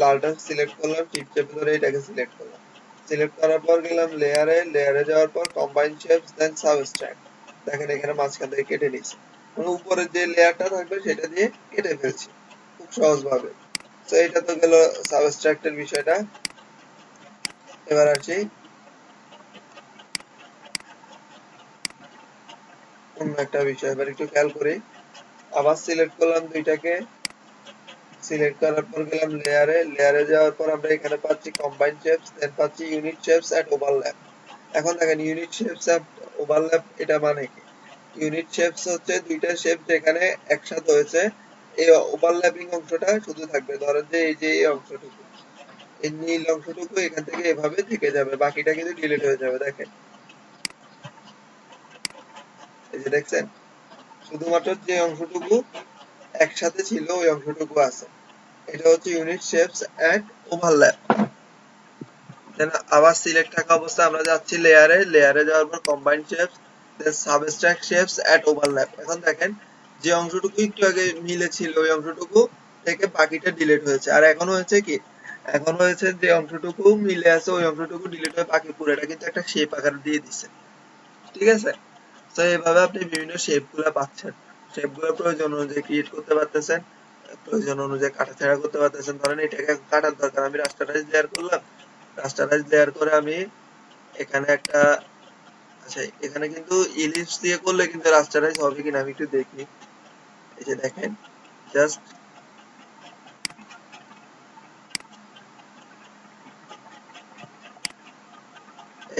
লালটা সিলেক্ট করলাম, শিফট চেপে ধরে এটাকে সিলেক্ট করলাম। সিলেক্ট করার পর গেলাম লেয়ারে, লেয়ারে যাওয়ার পর কম্বাইন শেপস দেন সাবস্ট্রাক্ট, দেখেন এখানে মাঝখান থেকে কেটে নিচ্ছি। মানে উপরে যে লেয়ারটা থাকবে সেটা দিয়ে কেটে ফেলছি খুব সহজ ভাবে। তো এটা তো গেল সাবস্ট্রাক্টের বিষয়টা। এবার আসি অন্য একটা বিষয়, এবার একটু খেয়াল করি। আবার সিলেক্ট করলাম দুইটাকে, সিলেক্ট করার পর গেলাম লেয়ারে, লেয়ারে যাওয়ার পর আমরা এখানে পাচ্ছি কম্বাইন শেপস, দেন পাচ্ছি ইউনিট শেপস এন্ড ওভারল্যাপ। এখন দেখেন ইউনিট শেপস এন্ড ওভারল্যাপ এটা মানে কি, ইউনিট শেপস হচ্ছে দুইটা শেপ যেখানে একসাথে হয়েছে, এই ওভারল্যাপিং অংশটা শুধু থাকবে। ধরেন যে এই যে এই অংশটুকু, এই নীল অংশটুকু এখান থেকে এভাবে থেকে যাবে, বাকিটা কিন্তু ডিলিট হয়ে যাবে। দেখেন এই যে দেখছেন, শুধুমাত্র যে অংশটুকু একসাথে ছিল ওই অংশটুকু আছে। এটা হচ্ছে ইউনিট শেপস এন্ড ওভারল্যাপ। দেন আবার সিলেক্ট থাকা অবস্থায় আমরা যাচ্ছি লেয়ারে, লেয়ারে যাওয়ার পর combine shapes, then subtract shapes and overlap. এখন দেখেন যে অংশটুকু একটু আগে মিলে ছিল ওই অংশটুকু থেকে বাকিটা ডিলিট হয়েছে। আর এখন হয়েছে কি, এখন হয়েছে যে অংশটুকু মিলে আছে ওই অংশটুকু ডিলিট হয়ে বাকি পুরোটা কিন্তু একটা শেপ আকার দিয়ে দিছে, ঠিক আছে। তো এইভাবে আপনি বিভিন্ন শেপ গুলা পাচ্ছেন, শেপ গুলো প্রয়োজন অনুযায়ী ক্রিয়েট করতে পারতেছেন, প্রয়োজন অনুযায়ী কাটাছেঁড়া করতে পারতেছেন। ধরেন এটাকে কাটার দরকার, আমি রাস্টারাইজ লেয়ার করলাম, রাস্টারাইজ লেয়ার করে আমি এখানে একটা, আচ্ছা এখানে কিন্তু ইলিপস দিয়ে করলে কিন্তু রাস্টারাইজ হবে কিনা আমি একটু দেখি। এই যে দেখেন জাস্ট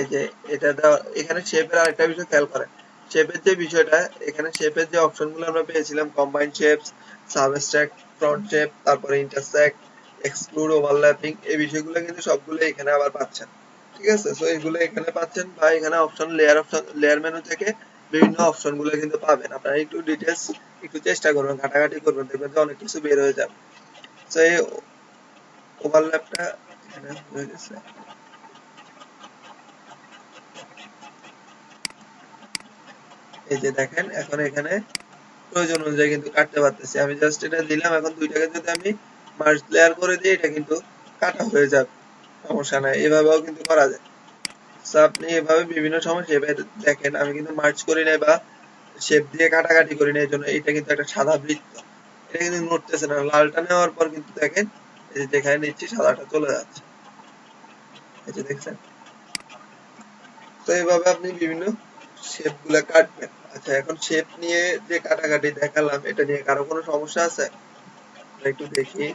এই যে এটা দেওয়া, এখানে শেপের আরেকটা বিষয় খেয়াল করেন, শেপের যে বিষয়টা, এখানে শেপের যে অপশনগুলো আমরা পেয়েছিলাম combine shapes, subtract front shape, তারপরে ইন্টারসেক্ট, এক্সক্লুড, ওভারল্যাপিং, এই বিষয়গুলো কিন্তু সবগুলো এখানে আবার পাচ্ছেন, ঠিক আছে। সো এগুলো এখানে পাচ্ছেন, বা এখানে অপশন লেয়ার মেনু থেকে বিভিন্ন অপশন গুলো কিন্তু পাবেন। আপনারা একটু ডিটেলস একটু চেষ্টা করবেন, ঘাটাঘাটি করবেন, দেখবেন যে অনেক কিছু বের হয়ে যাবে। তো এই ওভারল্যাপটা এখানে হয়ে গেছে। এই যে দেখেন এখন এখানে প্রয়োজন অনুযায়ী কিন্তু কাটতে পারতেছি। আমি জাস্ট এটা দিলাম, এখন দুইটাকে যদি আমি মার্জ লেয়ার করে দিই এটা কিন্তু কাটা হয়ে যাবে, সমস্যা নাই, এভাবেও কিন্তু করা যায়। সো আপনি এভাবে বিভিন্ন সময় শেপে দেখেন আমি কিন্তু মার্জ করি নাই বা শেপ দিয়ে কাটাকাটি করি না, এই জন্য এটা কিন্তু একটা সাদা বৃত্ত। এটা কিন্তু নড়তেছে না, লালটা নেওয়ার পর কিন্তু দেখেন এই যে যেখানে নিচ্ছি সাদাটা চলে যাচ্ছে, এই যে দেখছেন। তো এইভাবে আপনি বিভিন্ন শেপ গুলা কাটবেন। আচ্ছা, এখন শেপ নিয়ে যে কাটাকাটি দেখালাম, এটা নিয়ে কারো কোনো সমস্যা আছে? আমরা একটু দেখি।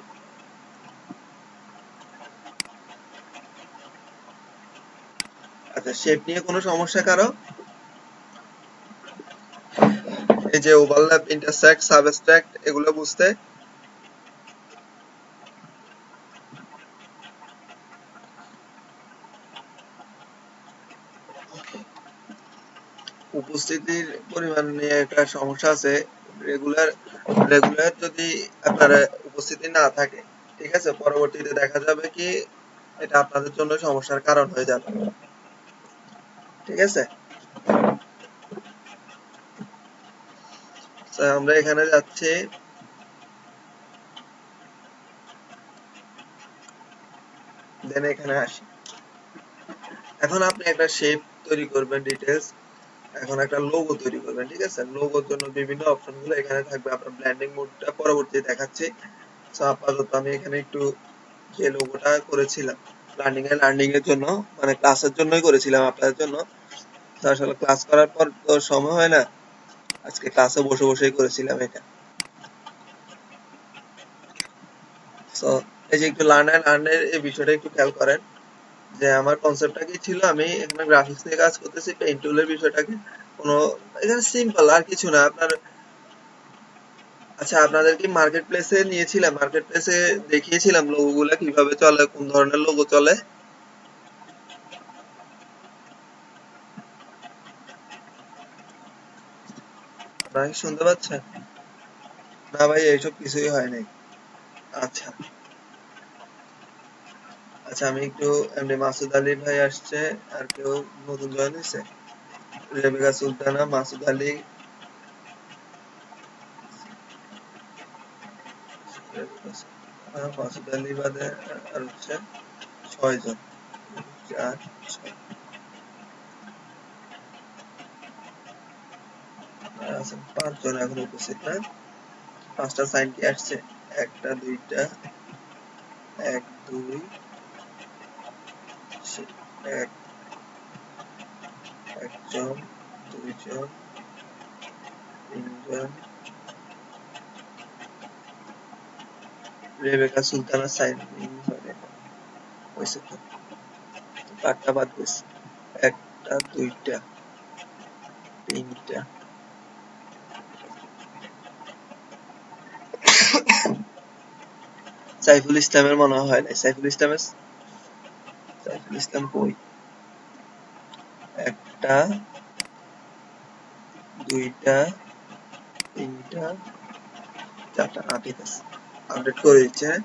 আচ্ছা, শেপ নিয়ে কোনো সমস্যা কারো? এই যে ওভারল্যাপ, ইন্টারসেক্ট, সাবট্রাক্ট এগুলো বুঝতে? উপস্থিতির পরিমাণ নিয়ে একটা সমস্যা আছে। রেগুলার রেগুলার যদি আপনার উপস্থিতি না থাকে, ঠিক আছে, পরবর্তীতে দেখা যাবে কি এটা আপনাদের জন্য সমস্যার কারণ হয়ে যাবে, ঠিক আছে। তো আমরা এখানে যাচ্ছি, দেন এখানে আসি। এখন আপনি একটা শেপ তৈরি করবেন, ডিটেলস। এখন একটা লোগো তৈরি করবেন, ঠিক আছে। লোগোর জন্য বিভিন্ন অপশন গুলো এখানে থাকবে, আপনার ব্ল্যান্ডিং মোডটা পরবর্তীতে দেখাচ্ছি। তো আপাতত আমি এখানে একটু যে লোগোটা করেছিলাম লার্নিং এর জন্য, মানে ক্লাসের জন্যই করেছিলাম আপনাদের জন্য। তো আসলে ক্লাস করার পর তো সময় হয় না, আজকে ক্লাসে বসে বসেই করেছিলাম এটা। তো এই যে একটু লার্নের এই বিষয়টা একটু খেয়াল করেন, যে আমার কনসেপ্টটা কি ছিল, আমি এখানে গ্রাফিক্স নিয়ে কাজ করতেছি, পেইন্ট টুলের বিষয়টাকে কোনো এখানে সিম্পল আর কিছু না আপনার। আচ্ছা, আপনাদের কি মার্কেট প্লেসে নিয়েছিলাম, মার্কেট প্লেসে দেখিয়েছিলাম লোগো গুলা কিভাবে চলে, কোন ধরনের লোগো চলে? আপনারা কি শুনতে পাচ্ছেন? না ভাই, এইসব কিছুই হয় নাই। আচ্ছা, আচ্ছা, আমি একটু এমনি মাসুদ আলী ভাই আসছে, আর কেউ নতুন জয়েন হয়েছে? রেবেকা সুলতানা, মাসুদ আলী, মাসুদ আলী বাদে আর হচ্ছে 6 জন, 4, 6 আচ্ছা, 5 জন এখন উপস্থিত না? 5টা সাইন কি আসছে? একটা, দুইটা, 1, 2, এক, একজন, 2 জন, 3 জন। রেবেকা সুলতানা সাইন ইন হয়েছে তো? 8টা বাদ গেছে। একটা, দুইটা, 3টা। সাইফুল ইসলামের মনে হয় নাই। সাইফুল ইসলাম কই? একটা, দুইটা, 3টা, 4টা। ঠিক আছে, আপডেট করে দিচ্ছে, হ্যাঁ।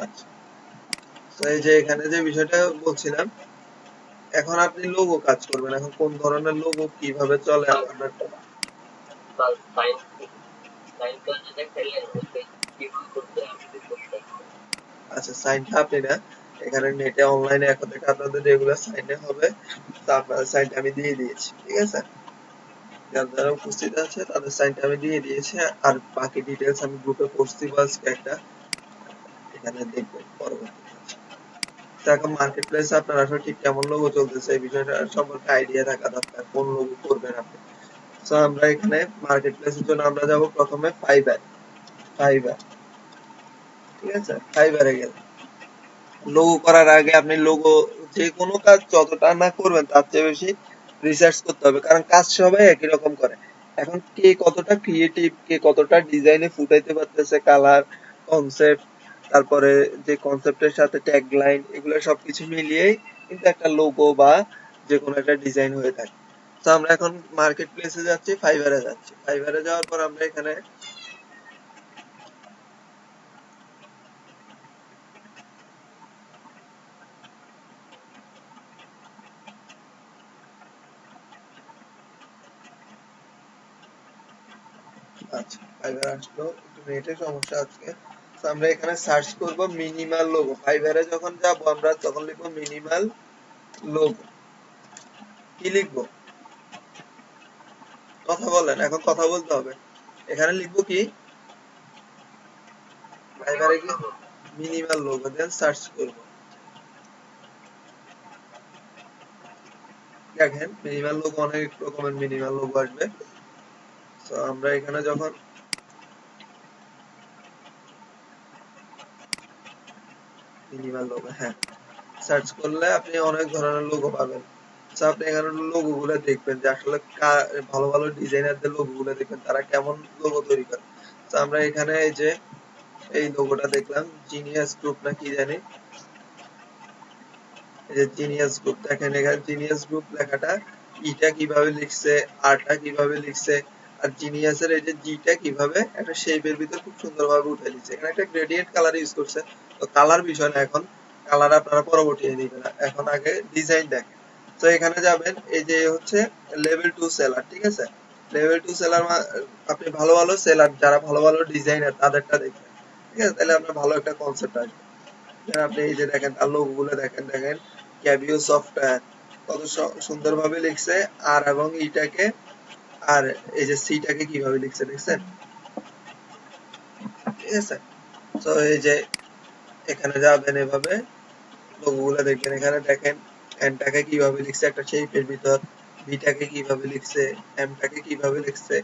আচ্ছা, তো এই যে এখানে যে বিষয়টা বলছিলাম, এখন আপনি লোগো কাজ করবেন। এখন কোন ধরনের লোগো কিভাবে চলে আপনার? আচ্ছা, সাইনটা আপনি না, এখানে নেটে অনলাইনে এখন থেকে আপনাদের রেগুলার সাইনে হবে। তো আপনাদের সাইনটা আমি দিয়ে দিয়েছি, ঠিক আছে। যারা যারা উপস্থিত আছে তাদের সাইনটা আমি দিয়ে দিয়েছি। আর বাকি ডিটেলস আমি গ্রুপে পোস্ট দিব আজকে একটা, এখানে দেখবেন পরবর্তীতে। তো এখন মার্কেট প্লেসে আপনার আসলে ঠিক কেমন লোগো চলতেছে এই বিষয়টা সম্পর্কে আইডিয়া থাকা দরকার, কোন লোগো করবেন আপনি। তো আমরা এখানে মার্কেট প্লেসের জন্য আমরা যাব প্রথমে ফাইবার। ফাইবার, ঠিক আছে। ফাইবারে গেলে লোগো করার আগে আপনি লোগো, যে কোনো কাজ যতটা না করবেন তার চেয়ে বেশি রিসার্চ করতে হবে, কারণ কাজ সবাই একই রকম করে। এখন কে কতটা ক্রিয়েটিভ, কে কতটা ডিজাইনে ফুটাইতে পারতেছে, কালার, কনসেপ্ট, তারপরে যে কনসেপ্টের সাথে ট্যাগ লাইন, এগুলো সবকিছু মিলিয়েই কিন্তু একটা লোগো বা যে কোনো একটা ডিজাইন হয়ে থাকে। তো আমরা এখন মার্কেট প্লেসে যাচ্ছি, ফাইবারে যাচ্ছি। ফাইবারে যাওয়ার পর আমরা এখানে, আচ্ছা, ফাইবার আসলো, একটু নেটের সমস্যা আজকে। তো আমরা এখানে সার্চ করব মিনিমাল লোগো। ফাইবারে যখন যাব আমরা তখন লিখব মিনিমাল লোগো। কি লিখব? কথা বলেন, এখন কথা বলতে হবে। এখানে লিখব কি? ফাইবারে কি মিনিমাল লোগো, দেন সার্চ করব। দেখেন মিনিমাল লোগো, অনেক রকমের মিনিমাল লোগো আসবে। তো আমরা এখানে যখন মিনিমাল লোগো, হ্যাঁ, সার্চ করলে আপনি অনেক ধরনের লোগো পাবেন। তো আপনি এখানে লোগো গুলো দেখবেন যে আসলে ভালো ভালো ডিজাইনারদের লোগো গুলো দেখবেন তারা কেমন লোগো তৈরি করে। তো আমরা এখানে এই যে এই লোগোটা দেখলাম, জিনিয়াস গ্রুপ না কি জানি, এই যে জিনিয়াস গ্রুপ, দেখেন এখানে জিনিয়াস গ্রুপ লেখাটা ইটা কিভাবে লিখছে, আরটা কিভাবে লিখছে, আর জিনিয়াসের এই যে জিটা কিভাবে একটা শেপের ভিতর খুব সুন্দরভাবে উঠে দিচ্ছে। এখানে একটা গ্রেডিয়েন্ট কালার ইউজ করছে। তো কালার বিষয় না, এখন কালার আপনারা পরবর্তী দিবেন, এখন আগে ডিজাইন দেখেন। তো এখানে যাবেন, এই যে হচ্ছে লেভেল 2 সেলার, ঠিক আছে? লেভেল 2 সেলার আপনি ভালো ভালো সেলার যারা ভালো ভালো ডিজাইনার তাদেরটা দেখবেন, ঠিক আছে? তাহলে আপনার ভালো একটা কনসেপ্ট আসবে। আপনি এই যে দেখেন তার লোগো গুলো দেখেন, দেখেন ক্যাভিও সফটওয়্যার কত সুন্দরভাবে লিখছে, আর এবং ইটাকে আর এই যে সিটাকে কিভাবে লিখছে দেখছেন, ঠিক আছে? তো এই যে এখানে যাবেন, এভাবে লোগো গুলো দেখবেন। এখানে দেখেন এনটাকে কিভাবে লিখছে একটা শেপের ভিতর, বিটাকে কিভাবে লিখছে, এমটাকে কিভাবে লিখছে,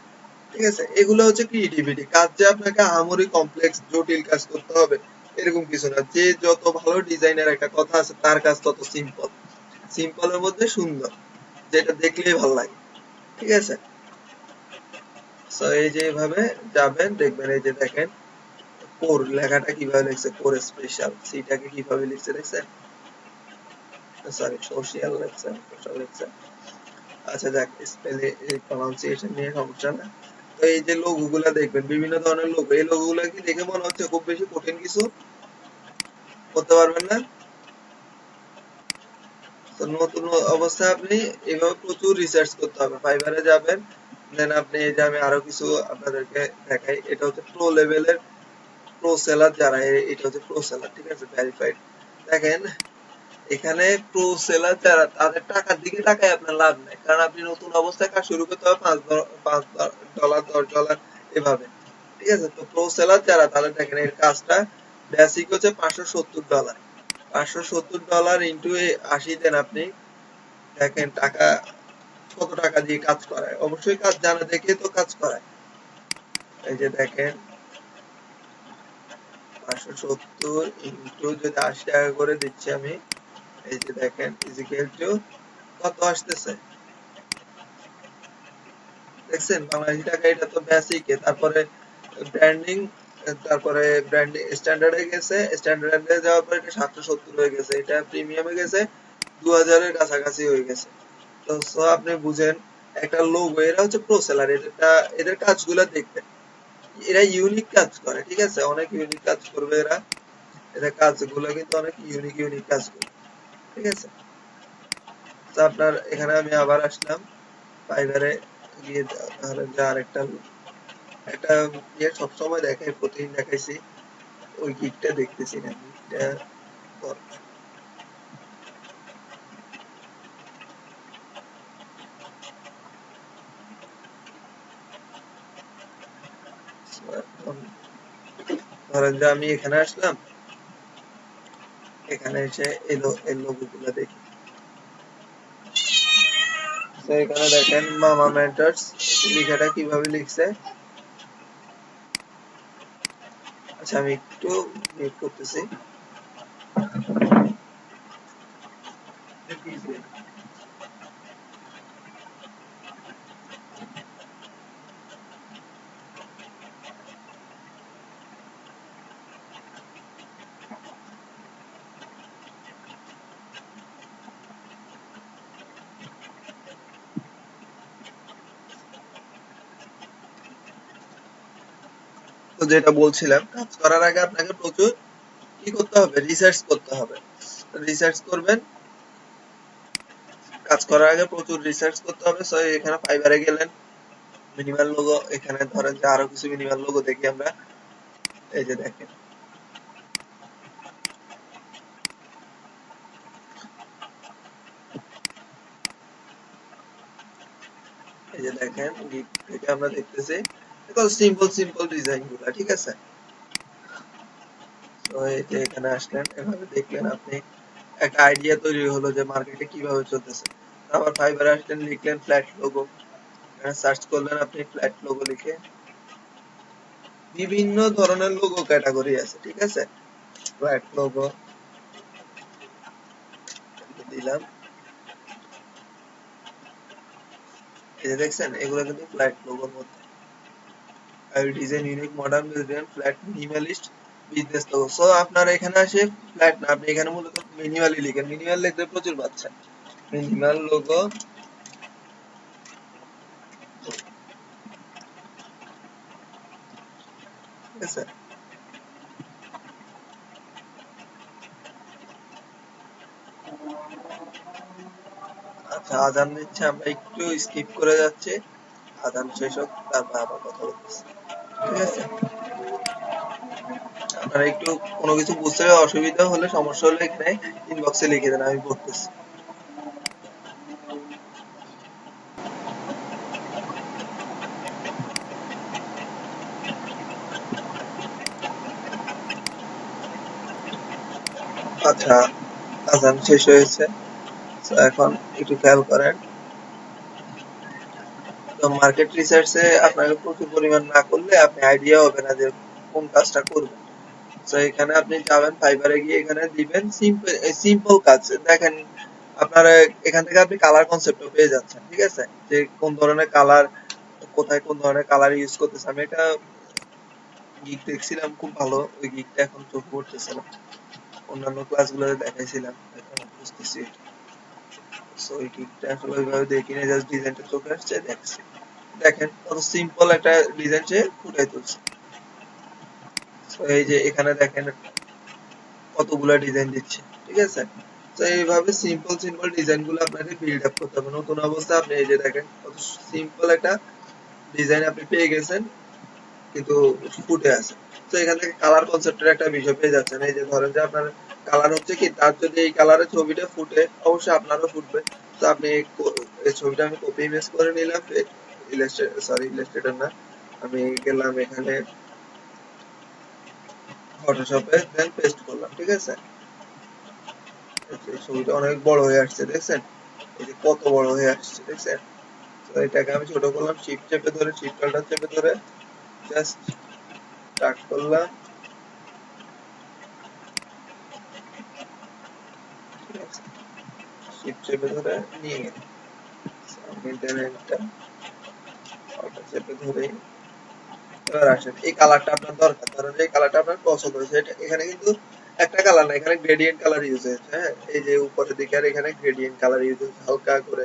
ঠিক আছে? এগুলো হচ্ছে ক্রিয়েটিভিটি কাজ, যে আপনাকে আহামরি কমপ্লেক্স জটিল কাজ করতে হবে এরকম কিছু না। যে যত ভালো ডিজাইনের একটা কথা আছে, তার কাজ তত সিম্পল, সিম্পলের মধ্যে সুন্দর, যেটা দেখলেই ভালো লাগে, ঠিক আছে? তো এই যে এইভাবে যাবেন, দেখবেন এই যে দেখেন কোর লেখাটা কিভাবে লিখছে, কোর স্পেশাল, সিটাকে কিভাবে লিখছে দেখছেন, সরি সোশ্যাল লিখছে, সোশ্যাল লিখছে। আচ্ছা যাক, স্পেলে এই প্রনাউন্সিয়েশন নিয়ে সমস্যা না। তো এই যে লোগো গুলা দেখবেন, বিভিন্ন ধরনের লোগো, এই লোগো গুলা কি দেখে মনে হচ্ছে খুব বেশি কঠিন কিছু করতে পারবেন না? তো নতুন অবস্থায় আপনি এভাবে প্রচুর রিসার্চ করতে হবে। ফাইবারে যাবেন, দেন আপনি এই যে আমি আরো কিছু আপনাদেরকে দেখাই, এটা হচ্ছে প্রো লেভেলের প্রো সেলার যারা, এটা হচ্ছে প্রো সেলার, ঠিক আছে, ভেরিফাইড। দেখেন এখানে প্রো সেলার যারা, তাদের টাকার দিকে তাকায় আপনার লাভ নাই, কারণ আপনি নতুন অবস্থায় কাজ শুরু করতে হবে $5, $10 এভাবে, ঠিক আছে? তো প্রো সেলার যারা, তাদের দেখেন এর কাজটা বেসিক হচ্ছে $570, $570 ইন্টু 80 দেন আপনি, দেখেন টাকা কত টাকা দিয়ে কাজ করায়, অবশ্যই কাজ জানা দেখে তো কাজ করায়। এই যে দেখেন 570 ইন্টু যদি 80 টাকা করে দিচ্ছি আমি, এই যে দেখেন ইজিক্যাল টু কত আসতেছে দেখছেন, বাংলাদেশি টাকা। এটা তো বেসিক, তারপরে ব্র্যান্ডিং, তারপরে ব্র্যান্ডিং স্ট্যান্ডার্ডে গেছে, স্ট্যান্ডার্ডে যাওয়ার পরে এটা 770 হয়ে গেছে, এটা প্রিমিয়ামে গেছে 2000 এর কাছাকাছি হয়ে গেছে। তো সো আপনি বুঝেন একটা লোগো, এরা হচ্ছে প্রো সেলার, এদের কাজগুলো দেখবেন, এরা ইউনিক কাজ করে, ঠিক আছে? অনেক ইউনিক কাজ করবে এরা, এদের কাজগুলো কিন্তু অনেক ইউনিক ইউনিক কাজ করবে, ঠিক আছে? তো আপনার এখানে আমি আবার আসলাম ফাইবারে গিয়ে, ধরেন যে আরেকটা একটা ইয়ে সবসময় দেখাই, প্রতিদিন দেখাইছি, ওই গিকটা দেখতেছি না, গিকটা দরকার। So, এখন ধরেন যে আমি এখানে আসলাম, এখানে এসে এই লোগো গুলো দেখি। তো এখানে দেখেন মামা মেন্টরস লেখাটা কিভাবে লিখছে। আচ্ছা আমি একটু মিউট করতেছি। তো যেটা বলছিলাম, কাজ করার আগে আপনাকে প্রচুর কি করতে হবে, রিসার্চ করতে হবে। রিসার্চ করবেন, কাজ করার আগে প্রচুর রিসার্চ করতে হবে। সো এখানে ফাইবারে গেলেন, মিনিমাল লোগো, এখানে ধরেন যে আরো কিছু মিনিমাল লোগো দেখি আমরা। এই যে দেখেন এই যে দেখেন গিগ থেকে আমরা দেখতেছি কত সিম্পল সিম্পল ডিজাইন গুলা, ঠিক আছে। তো এই যে এখানে আসলেন, এভাবে দেখলেন আপনি একটা আইডিয়া তৈরি হলো যে মার্কেটে কিভাবে চলতেছে। আবার ফাইবারে আসলেন, লিখলেন ফ্ল্যাট লোগো, এখানে সার্চ করলেন আপনি ফ্ল্যাট লোগো লিখে, বিভিন্ন ধরনের লোগো ক্যাটাগরি আছে, ঠিক আছে। ফ্ল্যাট লোগো দিলাম, এই যে দেখছেন এগুলো কিন্তু ফ্ল্যাট লোগোর মধ্যে। আর design unique modern design flat minimalist business logo. So আপনার এখানে আসে ফ্ল্যাট না, আপনি এখানে মূলত মিনিমালি লিখেন, মিনিমাল লিখলে প্রচুর পাচ্ছেন। মিনিমাল লোগো, ঠিক আছে। আচ্ছা আজান দিচ্ছে, আমরা একটু স্কিপ করে যাচ্ছি, আজান শেষ হোক তারপর আবার কথা বলতেছি, ঠিক আছে। আপনারা একটু কোনো কিছু বুঝতে অসুবিধা হলে, সমস্যা হলে এখানে ইনবক্সে লিখে দেন, আমি পড়তেছি। আচ্ছা আজান শেষ হয়েছে, তো এখন একটু খেয়াল করেন। তো মার্কেট রিসার্চে আপনাকে প্রচুর পরিমাণ না করলে আপনি আইডিয়া হবে না যে কোন কাজটা করবেন। তো এখানে আপনি যাবেন ফাইবারে গিয়ে এখানে দিবেন সিম্পল সিম্পল কাজ দেখেন। আপনারা এখান থেকে আপনি কালার কনসেপ্টও পেয়ে যাচ্ছেন, ঠিক আছে, যে কোন ধরনের কালার, কোথায় কোন ধরনের কালার ইউজ করতেছে। আমি একটা গিগ দেখছিলাম খুব ভালো, ওই গিগটা এখন চোখে পড়তেছে না, অন্যান্য ক্লাসগুলোতে দেখাইছিলাম, এখন বুঝতেছি এটা। সো এই গিগটা আসলে ওইভাবে দেখি না, জাস্ট ডিজাইনটা চোখে আসছে দেখছি। দেখেন কত সিম্পল একটা ডিজাইন সে ফুটাই তুলছে। তো এই যে এখানে দেখেন কতগুলা ডিজাইন দিচ্ছে, ঠিক আছে। তো এইভাবে সিম্পল সিম্পল ডিজাইন গুলো আপনাকে বিল্ড আপ করতে হবে। নতুন অবস্থায় আপনি এই যে দেখেন কত সিম্পল একটা ডিজাইন আপনি পেয়ে গেছেন, কিন্তু ফুটে আছে। তো এখান থেকে কালার কনসেপ্টের একটা বিষয় পেয়ে যাচ্ছেন। এই যে ধরেন যে আপনার কালার হচ্ছে কি, তার যদি এই কালারের ছবিটা ফুটে অবশ্যই আপনারও ফুটবে। তো আপনি এই ছবিটা আমি কপি ইমেজ করে নিলাম, ইলাস্ট্রেটর না, আমি গেলাম এখানে ফটোশপে, দেন পেস্ট করলাম, ঠিক আছে। এই ছবিটা অনেক বড় হয়ে আসছে দেখছেন, এই যে কত বড় হয়ে আসছে দেখছেন। তো এটাকে আমি ছোট করলাম, শিফট চেপে ধরে, শিফট অল্টার চেপে ধরে জাস্ট স্টার্ট করলাম, ঠিক আছে। শিফট চেপে ধরে নিয়ে গেলাম, আমি দেন একটা অল্টার চেপে ধরে। এবার আসেন এই কালারটা আপনার দরকার, ধরেন এই কালারটা আপনার পছন্দ হয়েছে, এটা এখানে কিন্তু একটা কালার না, এখানে গ্রেডিয়েন্ট কালার ইউজ হয়েছে, হ্যাঁ। এই যে উপরের দিকে আর এখানে গ্রেডিয়েন্ট কালার ইউজ হয়েছে, হালকা করে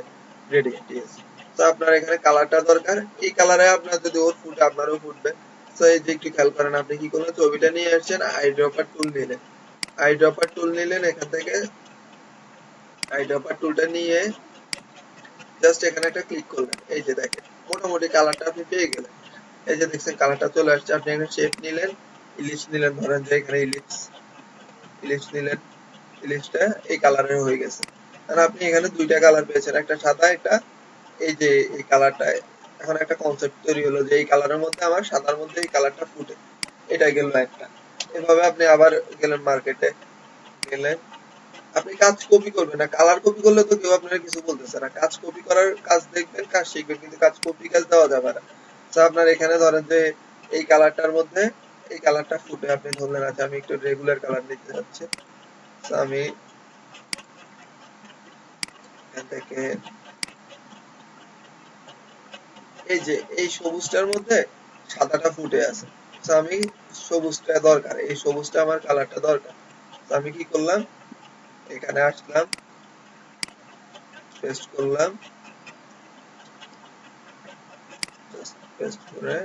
গ্রেডিয়েন্ট ইউজ। তো আপনার এখানে কালারটা দরকার, এই কালারে আপনার যদি ওর ফুটে আপনারও ফুটবে। তো এই যে একটু খেয়াল করেন, আপনি কি করলেন, ছবিটা নিয়ে আসছেন, আইড্রপার টুল নিলেন, আইড্রপার টুল নিলেন, এখান থেকে আইড্রপার টুলটা নিয়ে জাস্ট এখানে একটা ক্লিক করলেন, এই যে দেখেন মোটামুটি কালারটা আপনি পেয়ে গেলেন। এই যে দেখছেন কালারটা চলে আসছে। আপনি এখানে শেপ নিলেন, ইলিশ নিলেন, ধরেন যে এখানে ইলিশ, ইলিশ নিলেন, ইলিশটা এই কালারের হয়ে গেছে। আর আপনি এখানে দুইটা কালার পেয়েছেন, একটা সাদা, একটা এই যে এই কালারটা। এখন একটা কনসেপ্ট তৈরি হলো যে এই কালারের মধ্যে আমার সাদার মধ্যে এই কালারটা ফুটে, এটা গেল একটা। এভাবে আপনি আবার গেলেন মার্কেটে, গেলেন, আপনি কাজ কপি করবেন না, কালার কপি করলে তো কেউ আপনার কিছু বলতেছে না। কাজ কপি করার কাজ দেখবেন, কাজ শিখবেন, কিন্তু কাজ কপি কাজ দেওয়া যাবে না। তো আপনার এখানে ধরেন যে এই কালারটার মধ্যে এই কালারটা ফুটে, আপনি ধরলেন আচ্ছা আমি একটু রেগুলার কালার নিতে যাচ্ছি। তো আমি এখান থেকে এই যে এই সবুজটার মধ্যে সাদাটা ফুটে আছে, তো আমি সবুজটা দরকার, এই সবুজটা আমার কালারটা দরকার। তো আমি কি করলাম, এখানে আসলাম, পেস্ট করলাম, পেস্ট করে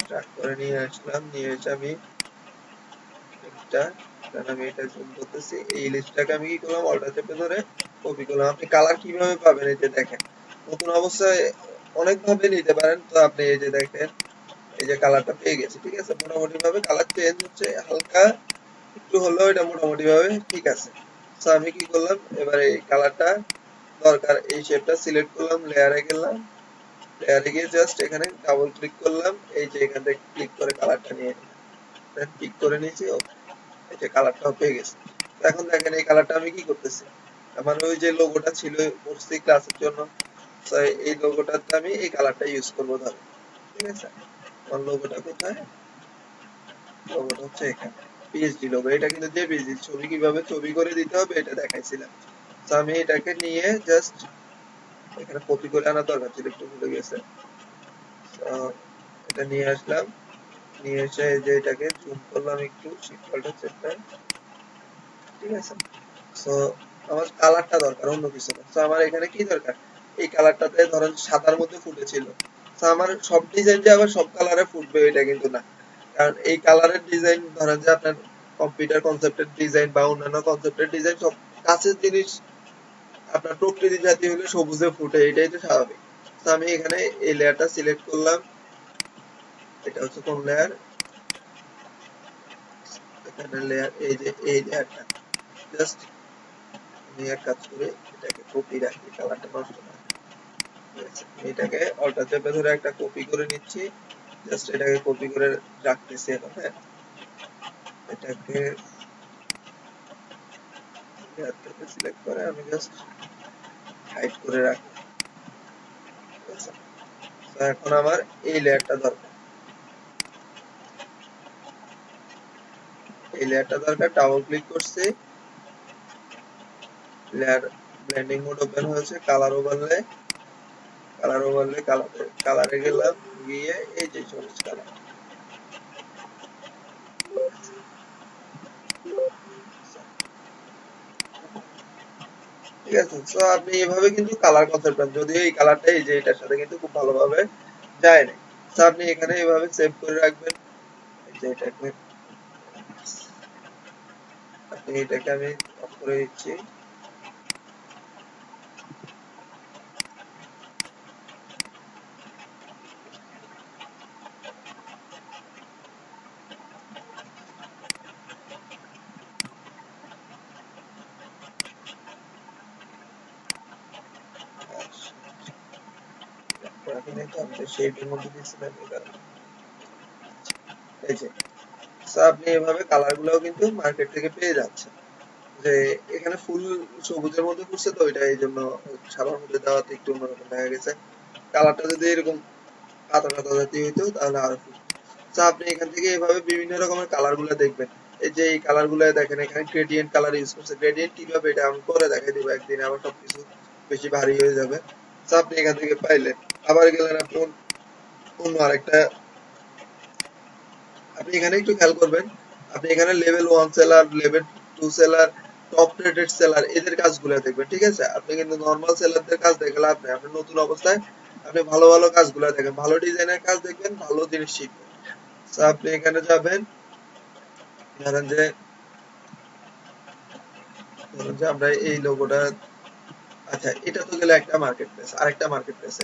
ট্র্যাক করে নিয়ে আসলাম, নিয়ে এসে আমি এটা, কারণ আমি এটা জুম করতেছি, এই লিস্টটাকে আমি কি করলাম, অল্টার চেপে ধরে কপি করলাম। আপনি কালার কিভাবে পাবেন, এই যে দেখেন নতুন অবস্থায় অনেক ভাবে নিতে পারেন। তো আপনি এই যে দেখেন এই যে কালারটা পেয়ে গেছি, ঠিক আছে। মোটামুটি ভাবে কালার চেঞ্জ হচ্ছে, হালকা একটু হলেও এটা মোটামুটি ভাবে ঠিক আছে। তো আমি কি করলাম, এবার এই কালারটা দরকার, এই শেপটা সিলেক্ট করলাম, লেয়ারে গেলাম, লেয়ারে গিয়ে জাস্ট এখানে ডাবল ক্লিক করলাম, এই যে এখান থেকে ক্লিক করে কালারটা নিয়ে নিলাম, দেন পিক করে নিয়েছি, এই যে কালারটাও পেয়ে গেছে। তো এখন দেখেন এই কালারটা আমি কি করতেছি, আমার ওই যে লোগোটা ছিল করছি ক্লাসের জন্য, তো এই লোগোটাতে আমি এই কালারটা ইউজ করবো ধরো, ঠিক আছে। আমার লোগোটা কোথায়, লোগোটা হচ্ছে এখানে, পিএইচডি লোগো। এটা কিন্তু জেপিজি ছবি, কিভাবে ছবি করে দিতে হবে এটা দেখাইছিলাম। তো আমি এটাকে নিয়ে জাস্ট এখানে কপি করে আনার দরকার ছিল, একটু ভুলে গেছে। তো এটা নিয়ে আসলাম, নিয়ে এসে এই যে এটাকে জুম করলাম একটু, শিফট অল্টার Z, ঠিক আছে। সো আমার কালারটা দরকার, অন্য কিছু না। সো আমার এখানে কি দরকার, এই কালারটাতে ধরেন সাদার মধ্যে ফুটেছিল, তো আমার সব ডিজাইন যে আবার সব কালারে ফুটবে এটা কিন্তু না, কারণ এই কালারের ডিজাইন ধরেন যে আপনার কম্পিউটার কনসেপ্টের ডিজাইন বা অন্যান্য কনসেপ্টের ডিজাইন সব কাছের জিনিস আপনার প্রকৃতি জাতীয় হলে সবুজে ফুটে, এটাই তো স্বাভাবিক। তো আমি এখানে এই লেয়ারটা সিলেক্ট করলাম, এটা হচ্ছে কোন লেয়ার, এখানে লেয়ার, এই যে এই লেয়ারটা জাস্ট আমি এক কাজ করে এটাকে কপি রাখি, কালারটা নষ্ট না হয়। ঠিক আছে, এটাকে অল্টার চেপে ধরে একটা কপি করে নিচ্ছি, জাস্ট এটাকে কপি করে রাখতেছি এখন। হ্যাঁ, এটাকে লেয়ার থেকে সিলেক্ট করে আমি জাস্ট হাইড করে রাখি, ঠিক আছে। তো এখন আমার এই লেয়ারটা দরকার, এই লেয়ারটা দরকার, ডাবল ক্লিক করছি, লেয়ার ব্লেন্ডিং মোড ওপেন হয়েছে, কালার ওভারলে, কালার ওভারলে, কালারে গেলাম, গিয়ে এই যে সবুজ কালার, ঠিক আছে। তো আপনি এভাবে কিন্তু কালার কনসেপ্ট পান, যদিও এই কালারটা এই যে এটার সাথে কিন্তু খুব ভালোভাবে যায় না। তো আপনি এখানে এভাবে সেভ করে রাখবেন, এই যে এটাকে আপনি, এটাকে আমি অফ করে দিচ্ছি। রাখিনি তো আমি শেডের মধ্যে দিয়েছিলাম এই কারণে। এই যে, তো আপনি এভাবে কালার গুলাও কিন্তু মার্কেট থেকে পেয়ে যাচ্ছেন, যে এখানে ফুল সবুজের মধ্যে ফুটছে তো এটা এই জন্য সাদার মধ্যে দেওয়াতে একটু অন্যরকম দেখা গেছে। কালারটা যদি এরকম কাঁচা কাঁচা জাতীয় হইতো তাহলে আরো ফুল। তো আপনি এখান থেকে এভাবে বিভিন্ন রকমের কালার গুলা দেখবেন। এই যে এই কালার গুলা দেখেন, এখানে গ্রেডিয়েন্ট কালার ইউজ করছে, গ্রেডিয়েন্ট কিভাবে এটা আমি পরে দেখাই দিব একদিন, আবার সবকিছু বেশি ভারী হয়ে যাবে। তো আপনি এখান থেকে পাইলেন, আবার গেলেন আপনি অন্য আরেকটা, আপনি এখানে একটু খেয়াল করবেন, আপনি এখানে level 1 seller, level 2 seller, top rated seller এদের কাজগুলো দেখবেন, ঠিক আছে। আপনি কিন্তু নরমাল সেলারদের কাজ দেখে লাভ নেই, আপনি নতুন অবস্থায় আপনি ভালো ভালো কাজগুলো দেখেন, ভালো ডিজাইনের কাজ দেখবেন, ভালো জিনিস শিখবেন। তো আপনি এখানে যাবেন, ধরেন যে আমরা এই লোগোটা, আচ্ছা এটা তো গেলে একটা মার্কেট প্লেস, আরেকটা মার্কেট প্লেস,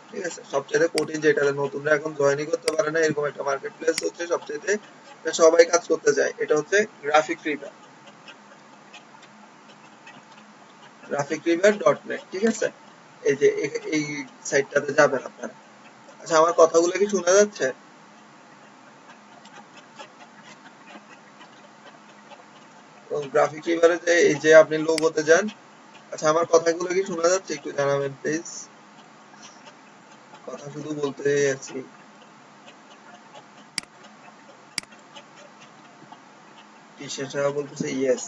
ঠিক আছে। সবচেয়ে কঠিন যেটা নতুনরা এখন জয়েনই করতে পারে না এরকম একটা মার্কেট প্লেস হচ্ছে সবচেয়ে সবাই কাজ করতে যায়, এটা হচ্ছে graphic river, graphic river dot net, ঠিক আছে। এই যে এই সাইটটাতে যাবেন আপনারা। আচ্ছা আমার কথাগুলো কি শোনা যাচ্ছে? তো গ্রাফিক রিভারে যে এই যে আপনি লোগোতে যান, আচ্ছা আমার কথাগুলো কি শোনা যাচ্ছে একটু জানাবেন প্লিজ, কথা শুধু বলতে আছি। কিসের সাহা বলতেছে ইয়েস।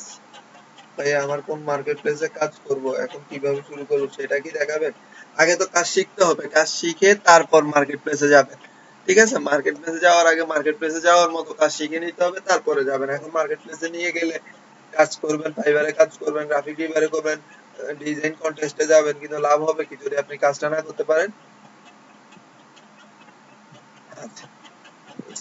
ভাই আমার কোন মার্কেট প্লেসে কাজ করব, এখন কিভাবে শুরু করব সেটা কি দেখাবেন? আগে তো কাজ শিখতে হবে, কাজ শিখে তারপর মার্কেট প্লেসে যাবেন, ঠিক আছে। মার্কেট প্লেসে যাওয়ার আগে মার্কেট প্লেসে যাওয়ার মতো কাজ শিখে নিতে হবে, তারপরে যাবেন। এখন মার্কেট প্লেসে নিয়ে গেলে কাজ করবেন, ফাইবারে কাজ করবেন, গ্রাফিক রিভারে করবেন, ডিজাইন কন্টেস্টে যাবেন, কিন্তু লাভ হবে কি যদি আপনি কাজটা না করতে পারেন? আচ্ছা,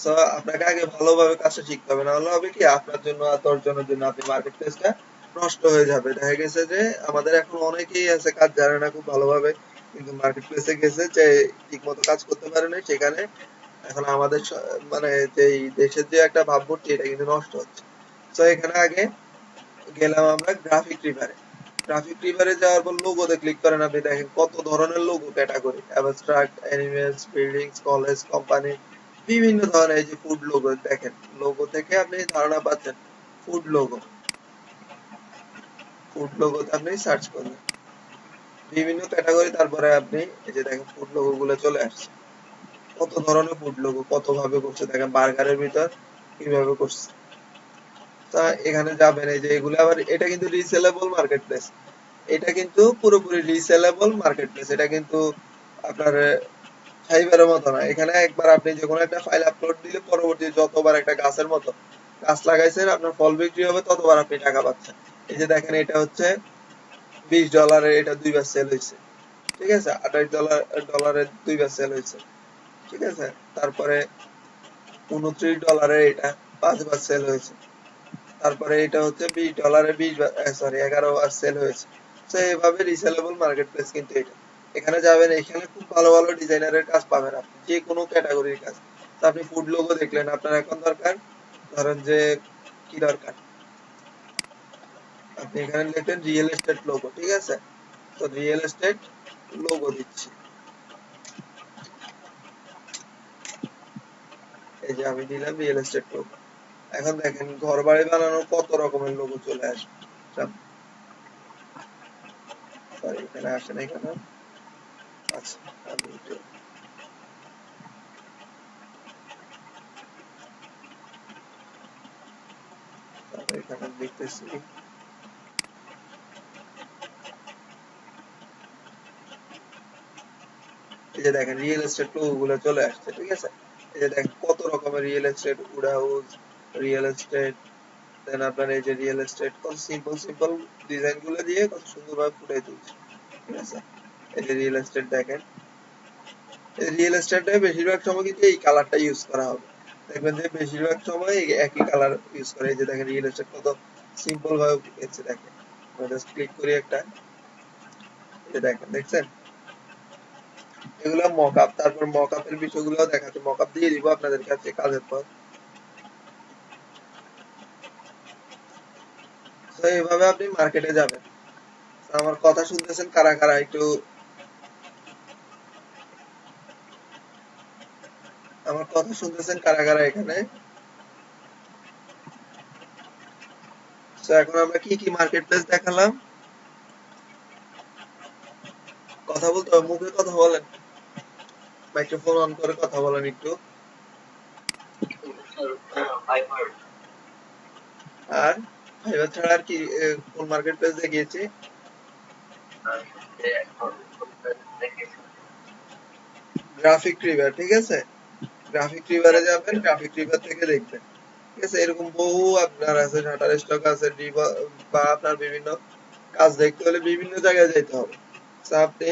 সো আপনাকে আগে ভালোভাবে কাজটা শিখতে হবে, না হলে হবে কি আপনার জন্য আর 10 জনের জন্য আপনি মার্কেট প্লেসটা নষ্ট হয়ে যাবে। দেখা গেছে যে আমাদের এখন অনেকেই আছে কাজ জানে না খুব ভালোভাবে, কিন্তু মার্কেট প্লেসে গেছে যে ঠিক মতো কাজ করতে পারে না, সেখানে এখন আমাদের মানে যেই দেশের যে একটা ভাবমূর্তি এটা কিন্তু নষ্ট হচ্ছে। তো এখানে আগে গেলাম আমরা গ্রাফিক রিভারে, গ্রাফিক রিভারে যাওয়ার পর লোগোতে ক্লিক করেন, আপনি দেখেন কত ধরনের logo category, abstract, animals, buildings, college, company, বিভিন্ন ধরনের। এই যে ফুড লোগো দেখেন, লোগো থেকে আপনি ধারণা পাচ্ছেন ফুড লোগো। ফুড লোগোতে আপনি সার্চ করবেন বিভিন্ন ক্যাটাগরি, তারপরে আপনি এই যে দেখেন ফুড লোগো গুলো চলে আসছে। কত ধরনের ফুড লোগো, কত ভাবে করছে দেখেন, বার্গারের ভিতর কিভাবে করছে। তা এখানে যাবেন, এই যে এগুলো আবার, এটা কিন্তু রিসেলেবল মার্কেট প্লেস, এটা কিন্তু পুরোপুরি রিসেলেবল মার্কেট প্লেস। এটা কিন্তু আপনার ফাইবারের মতো না। এখানে একবার আপনি যে কোনো একটা ফাইল আপলোড দিলে পরবর্তী যতবার, একটা গাছের মতো, গাছ লাগাইছেন আপনার ফল বিক্রি হবে ততবার আপনি টাকা পাচ্ছেন। এই যে দেখেন এটা হচ্ছে $20, এটা 2 বার সেল হয়েছে, ঠিক আছে। $28 2 বার সেল হয়েছে, ঠিক আছে। তারপরে $29 এটা 5 বার সেল হয়েছে। তারপরে এটা হচ্ছে $20 20 বার, সরি 11 বার সেল হয়েছে। তো এইভাবে রিসেলেবল মার্কেট প্লেস কিন্তু এটা। এখানে যাবেন, এখানে খুব ভালো ভালো ডিজাইনারের কাজ পাবেন আপনি, যে কোনো ক্যাটাগরির কাজ। তো আপনি ফুড লোগো দেখলেন, আপনার এখন দরকার, ধরেন যে কি দরকার, আপনি এখানে লিখলেন রিয়েল এস্টেট লোগো, ঠিক আছে। তো রিয়েল এস্টেট লোগো দিচ্ছি, এই যে আমি দিলাম রিয়েল এস্টেট লোগো। এখন দেখেন ঘর বাড়ি বানানোর কত রকমের লোগো চলে আসবে। সরি এখানে আসে না কেন, আচ্ছা আমি একটু এখানে লিখতেছি। এই যে দেখেন রিয়েল এস্টেট লোগো গুলো চলে আসছে, ঠিক আছে। এই যে দেখেন কত রকমের real estate, wood house, real estate, then আপনার এই যে রিয়েল এস্টেট, কত সিম্পল সিম্পল ডিজাইন গুলো দিয়ে কত সুন্দরভাবে ফুটাই তুলছে, ঠিক আছে। এই যে রিয়েল এস্টেট দেখেন, এই রিয়েল এস্টেটে বেশিরভাগ সময় কিন্তু এই কালারটা ইউজ করা হবে। দেখবেন যে বেশিরভাগ সময় এই একই কালার ইউজ করে। এই যে দেখেন রিয়েল এস্টেট কত সিম্পল ভাবে ফুটেছে দেখেন। আমরা জাস্ট ক্লিক করি একটা, এই যে দেখেন, দেখছেন এগুলো মকআপ। তারপর মকআপের বিষয়গুলো দেখাচ্ছে, মকআপ দিয়ে দিব আপনাদের কাছে কাজের পর। তো এইভাবে আপনি মার্কেটে যাবেন। আমার কথা শুনতেছেন কারা কারা, একটু আমার কথা শুনতেছেন কারা কারা এখানে। তো এখন আমরা কি কি মার্কেট প্লেস দেখালাম, কথা বলতে হবে, মুখে কথা বলেন, মাইক্রোফোন অন করে কথা বলেন একটু। আর ফাইবার ছাড়া আর কি কোন মার্কেট প্লেস দেখিয়েছি? গ্রাফিক রিভার, ঠিক আছে। গ্রাফিক রিভারে যাবেন, গ্রাফিক রিভার থেকে দেখবেন, ঠিক আছে। এরকম বহু আপনার আছে, শাটার স্টক আছে, বা আপনার বিভিন্ন কাজ দেখতে হলে বিভিন্ন জায়গায় যেতে হবে। তো আপনি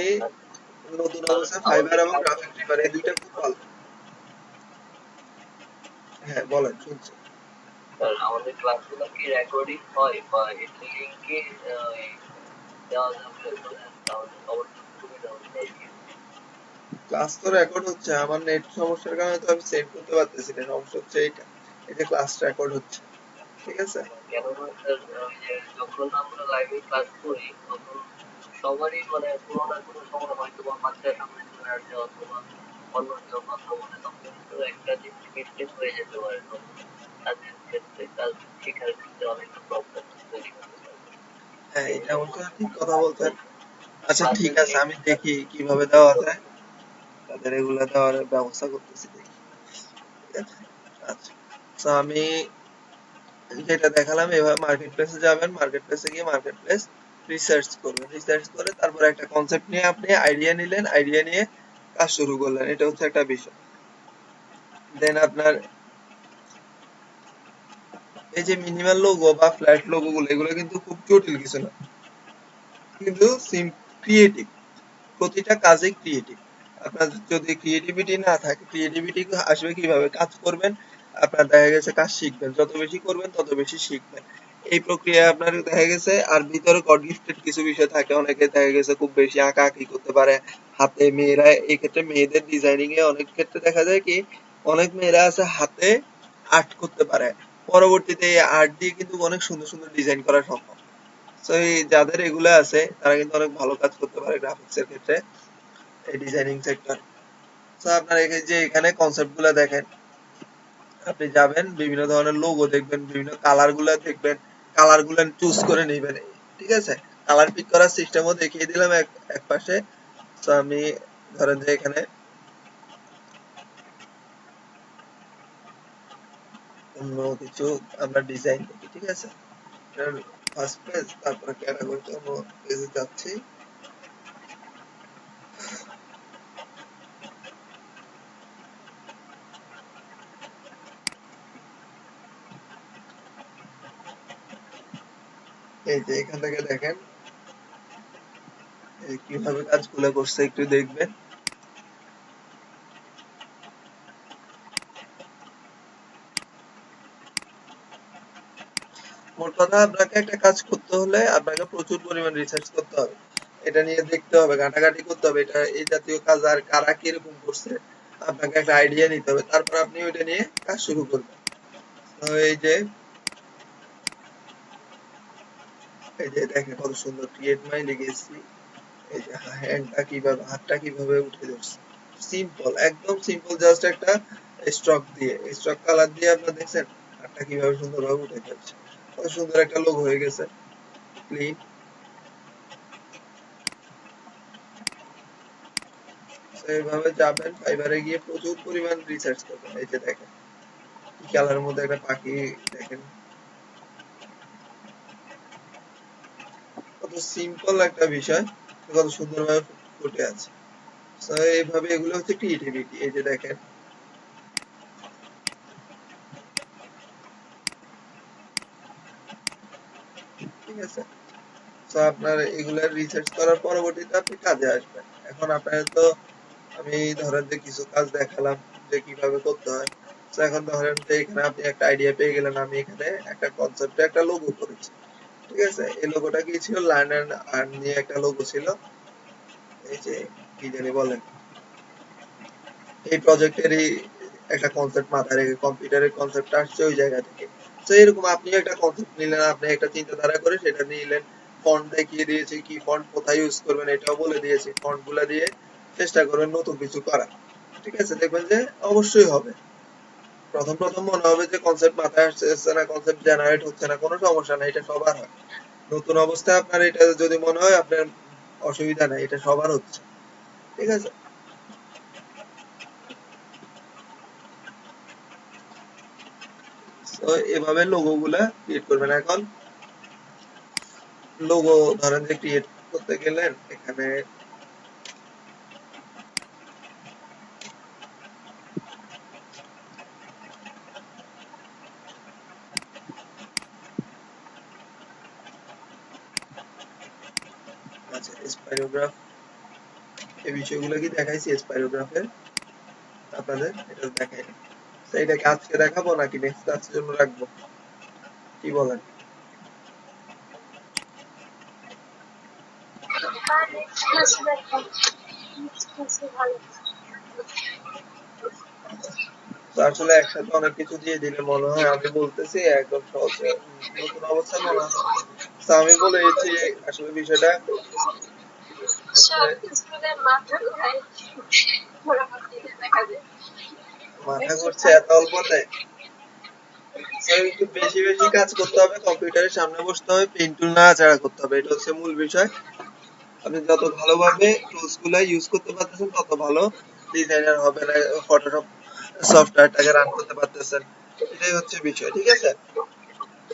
নতুন অবস্থায় ফাইবার এবং গ্রাফিক রিভার এই দুইটা খুব ভালো। হ্যাঁ বলেন, শুনছি। আমাদের ক্লাসগুলো কি রেকর্ডিং হয় বা এর লিংকে দেওয়া যাবে? তাহলে অবশ্যই সুবিধা হতো আর কি। ক্লাস তো রেকর্ড হচ্ছে, আমার নেট সমস্যার কারণে তো আমি সেন্ড করতে পারতেছি না। সমস্যা হচ্ছে এইটা, এই যে ক্লাস রেকর্ড হচ্ছে, ঠিক আছে। কেননা স্যার যখন আমরা লাইভে ক্লাস করি তখন সবারই মানে কোনো না কোনো সময় হয়তো বা বাচ্চার সামনে চলে আসে অথবা অন্য কেউ কথা বলে, তখন কিন্তু একটা জিনিস মিস্টেক হয়ে যেতে পারে, তখন কাজের ক্ষেত্রে কাজ শেখার ক্ষেত্রে অনেকটা প্রবলেম তৈরি হতে পারে। হ্যাঁ এটা অবশ্য ঠিক কথা বলছেন। আচ্ছা ঠিক আছে, আমি দেখি কিভাবে দেওয়া যায়, তাদের এগুলা দেওয়ার ব্যবস্থা করতেছি, দেখি, ঠিক আছে। আচ্ছা, তো আমি যেটা দেখালাম এভাবে মার্কেট প্লেসে যাবেন, মার্কেট প্লেসে গিয়ে মার্কেট প্লেস রিসার্চ করবেন, রিসার্চ করে তারপর একটা কনসেপ্ট নিয়ে আপনি আইডিয়া নিলেন, আইডিয়া নিয়ে কাজ শুরু করলেন, এটা হচ্ছে একটা বিষয়। দেন আপনার এই যে মিনিমাল লোগো বা ফ্ল্যাট লোগো গুলো, এগুলো কিন্তু খুব জটিল কিছু না, কিন্তু ক্রিয়েটিভ, প্রতিটা কাজে ক্রিয়েটিভ। আপনার যদি ক্রিয়েটিভিটি না থাকে, ক্রিয়েটিভিটি আসবে কিভাবে, কাজ করবেন, আপনার দেখা গেছে কাজ শিখবেন, যত বেশি করবেন তত বেশি শিখবেন। এই প্রক্রিয়া আপনার দেখা গেছে। আর ভিতরে গড গিফটেড কিছু বিষয় থাকে, অনেকে দেখা গেছে খুব বেশি আঁকা আঁকি করতে পারে হাতে, মেয়েরা এই ক্ষেত্রে মেয়েদের ডিজাইনিং এ অনেক ক্ষেত্রে দেখা যায় কি, অনেক মেয়েরা আছে হাতে আর্ট করতে পারে, পরবর্তীতে এই আর্ট দিয়ে কিন্তু অনেক সুন্দর সুন্দর ডিজাইন করা সম্ভব। সো এই যাদের এগুলো আছে তারা কিন্তু অনেক ভালো কাজ করতে পারে গ্রাফিক্স এর ক্ষেত্রে, এই ডিজাইনিং সেক্টর। সো আপনার এই যে এখানে কনসেপ্ট গুলা দেখেন, আপনি যাবেন বিভিন্ন ধরনের লোগো দেখবেন, বিভিন্ন কালার গুলা দেখবেন, কালার গুলা চুজ করে নেবেন, ঠিক আছে। কালার পিক করার সিস্টেমও দেখিয়ে দিলাম এক পাশে। তো আমি ধরেন যে এখানে অন্য কিছু আমরা ডিজাইন দেখি, ঠিক আছে। ফার্স্ট পেজ, তারপরে ক্যাটাগরিতে অন্য পেজে যাচ্ছি। এই যে এখান থেকে দেখেন এই কিভাবে কাজগুলো করছে একটু দেখবেন। মোট কথা আপনাকে একটা কাজ করতে হলে আপনাকে প্রচুর পরিমাণ রিসার্চ করতে হবে, এটা নিয়ে দেখতে হবে, ঘাটাঘাটি করতে হবে, এটা এই জাতীয় কাজ আর কারা কিরকম করছে আপনাকে একটা আইডিয়া নিতে হবে, তারপর আপনি ওইটা নিয়ে কাজ শুরু করবেন। তো এই যে দেখেন কত সুন্দর ক্রিয়েট মাই লিগেসি। এই যে হ্যান্ডটা কিভাবে, হাতটা কিভাবে উঠে যাচ্ছে, সিম্পল, একদম সিম্পল, জাস্ট একটা স্ট্রোক দিয়ে, স্ট্রোক কালার দিয়ে আপনারা দেখছেন হাতটা কিভাবে সুন্দরভাবে উঠে যাচ্ছে, কত সুন্দর একটা লোগো হয়ে গেছে, ক্লিন। এইভাবে যাবেন ফাইবারে গিয়ে প্রচুর পরিমাণ রিসার্চ করবেন। এই যে দেখেন কি কালারের মধ্যে একটা পাখি, দেখেন কত সিম্পল একটা বিষয়, কত সুন্দরভাবে ফুটে আছে। তো এইভাবে এগুলো হচ্ছে ক্রিয়েটিভিটি। এই যে দেখেন ঠিক আছে। তো আপনার এগুলা রিসার্চ করার পরবর্তীতে আপনি কাজে আসবেন। এখন আপনার তো আমি ধরেন যে কিছু কাজ দেখালাম যে কিভাবে করতে হয়। তো এখন ধরেন যে এখানে আপনি একটা আইডিয়া পেয়ে গেলেন, আমি এখানে একটা কনসেপ্টে একটা লোগো করেছি, ঠিক আছে। এই লোগোটা কি ছিল, লার্ন এন্ড আর্ন নিয়ে একটা লোগো ছিল। এই যে কি জানি বলেন, এই প্রজেক্টেরই একটা কনসেপ্ট মাথায় রেখে কম্পিউটারের কনসেপ্ট আসছে ওই জায়গা থেকে। তো এরকম আপনি একটা কনসেপ্ট নিলেন, আপনি একটা চিন্তাধারা করে সেটা নিলেন, ফন্ট দেখিয়ে দিয়েছি, কি ফন্ট কোথায় ইউজ করবেন এটাও বলে দিয়েছি, ফন্ট গুলা দিয়ে চেষ্টা করবেন নতুন কিছু করা, ঠিক আছে। দেখবেন যে অবশ্যই হবে। প্রথম প্রথম মনে হবে যে কনসেপ্ট মাথায় আসছে না, কনসেপ্ট জেনারেট হচ্ছে না, কোনো সমস্যা নাই, এটা সবার হয়। নতুন অবস্থায় আপনার এটা যদি মনে হয় আপনার অসুবিধা নাই, এটা সবার হচ্ছে, ঠিক আছে। তো এভাবে লোগো গুলা ক্রিয়েট করবেন। এখন লোগো ধরেন যে ক্রিয়েট করতে গেলেন এখানে, আচ্ছা স্পাইরোগ্রাফ, এই বিষয়গুলো কি দেখাইছি স্পাইরোগ্রাফের আপনাদের, এটা দেখাই না। তো এটাকে আজকে দেখাবো নাকি নেক্সট ক্লাসের জন্য রাখবো, কি বলেন? তো আসলে একসাথে অনেক কিছু দিয়ে দিলে মনে হয় আমি বলতেছি একদম সহজে নতুন অবস্থায় মনে হয়। তো আমি বলেছি আসলে বিষয়টা মাথা ঘুরছে এত অল্পতে। তো একটু বেশি বেশি কাজ করতে হবে, কম্পিউটারের সামনে বসতে হবে, পেন টুল নাড়াচাড়া করতে হবে, এটা হচ্ছে মূল বিষয়। আপনি যত ভালোভাবে টুলস গুলা ইউজ করতে পারতেছেন তত ভালো ডিজাইনার হবেন, ফটোশপ সফটওয়্যারটাকে রান করতে পারতেছেন, এটাই হচ্ছে বিষয়, ঠিক আছে।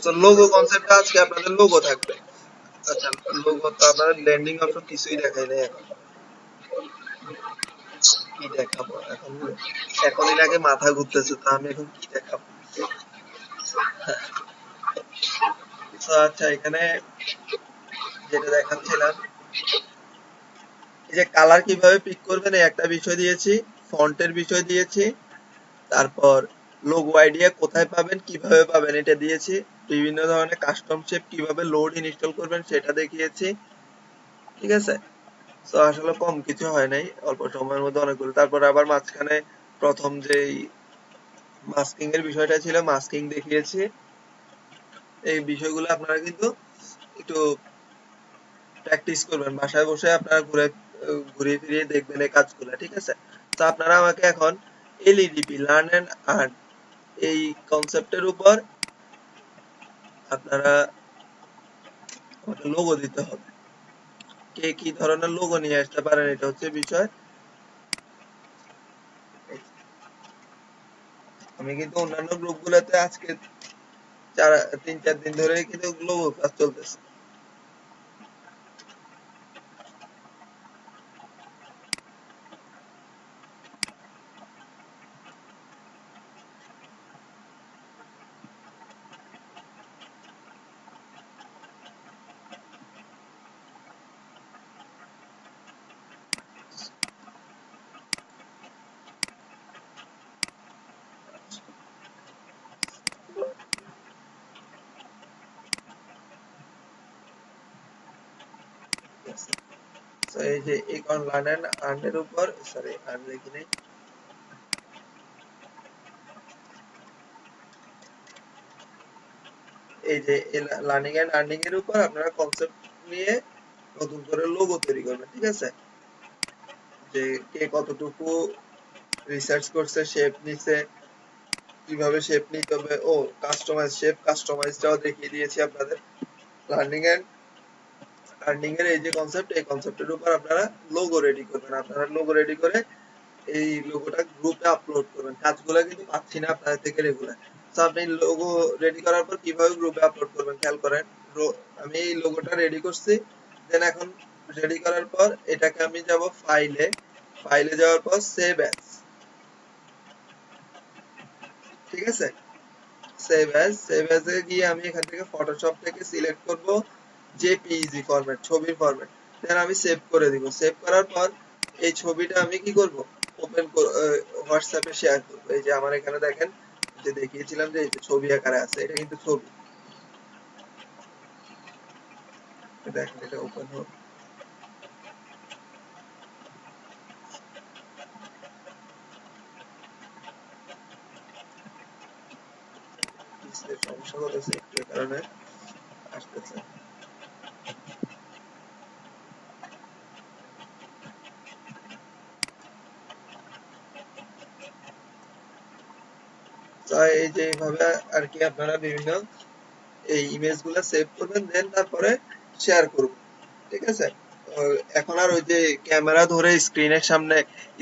তো লোগো কনসেপ্টটা আজকে আপনাদের লোগো থাকবে। আচ্ছা লোগো তো আপনাদের ল্যান্ডিং অপশন কিছুই দেখাই নাই এখন, কি দেখাবো এখন, এখনই আগে মাথা ঘুরতেছে, তো আমি এখন কি দেখাবো। তো আচ্ছা এখানে যেটা দেখাচ্ছিলাম, এই যে কালার কিভাবে পিক করবেন এই একটা বিষয় দিয়েছি, ফন্টের বিষয় দিয়েছি, তারপর লোগো আইডিয়া কোথায় পাবেন কিভাবে পাবেন এটা দিয়েছি, বিভিন্ন ধরনের কাস্টম শেপ কিভাবে লোড ইনস্টল করবেন সেটা দেখিয়েছি, ঠিক আছে। তো আসলে কম কিছু হয় নাই, অল্প সময়ের মধ্যে অনেকগুলো। তারপর আবার মাঝখানে প্রথম যেই মাস্কিং এর বিষয়টা ছিল মাস্কিং দেখিয়েছি। এই বিষয়গুলো আপনারা কিন্তু একটু প্র্যাকটিস করবেন বাসায় বসে, আপনারা ঘুরে ফিরিয়ে দেখবেন এই কাজগুলো, ঠিক আছে? তো আপনারা আমাকে এখন এলইডিপি লার্ন এন্ড আর্ন এই কনসেপ্টের উপর আপনারা আমাকে লোগো দিতে হবে। কে কি ধরনের লোগো নিয়ে আসতে পারেন এটা হচ্ছে বিষয়। আমি কিন্তু অন্যান্য গ্রুপগুলোতে আজকে 3-4 দিন ধরে কিন্তু লোগো কাজ চলতেছে। তো এই যে ইকন লার্ন এন্ড আর্ন এর উপর, সরি আর্ন লিখি নাই, এই যে লার্নিং এন্ড আর্নিং এর উপর আপনারা কনসেপ্ট নিয়ে নতুন করে লোগো তৈরি করবেন, ঠিক আছে? যে কে কতটুকু রিসার্চ করছে, শেপ নিছে, কিভাবে শেপ নিতে হবে, ও কাস্টমাইজ শেপ কাস্টমাইজটাও দেখিয়ে দিয়েছি আপনাদের। লার্নিং এন্ড আর্নিং এর এই যে কনসেপ্ট, এই কনসেপ্টের উপর আপনারা লোগো রেডি করবেন। আপনারা লোগো রেডি করে এই লোগোটা গ্রুপে আপলোড করবেন। কাজগুলো কিন্তু পাচ্ছি না আপনাদের থেকে রেগুলার। তো আপনি লোগো রেডি করার পর কিভাবে গ্রুপে আপলোড করবেন খেয়াল করেন। আমি এই লোগোটা রেডি করছি, দেন এখন রেডি করার পর এটাকে আমি যাব ফাইলে, ফাইলে যাওয়ার পর সেভ অ্যাজ, ঠিক আছে? সেভ অ্যাজ এ গিয়ে আমি এখান থেকে ফটোশপ থেকে সিলেক্ট করব জেপিইজি ফরম্যাট, ছবির ফরম্যাট, দেন আমি সেভ করে দিব। সেভ করার পর এই ছবিটা আমি কি করব, ওপেন হোয়াটসঅ্যাপে শেয়ার করব। এই যে আমার এখানে দেখেন, যে দেখিয়েছিলাম যে এই যে ছবি আকারে আছে, এটা কিন্তু ছবি, দেখেন এটা ওপেন হোক। ডিসপ্লে সমস্যা হতেছে একটু, এর কারণে আসতেছে। তো এই যে এইভাবে আর কি আপনারা বিভিন্ন এই ইমেজ গুলা সেভ করবেন, দেন তারপরে শেয়ার করবেন, ঠিক আছে? এখন আর ওই যে ক্যামেরা ধরে স্ক্রিনের সামনে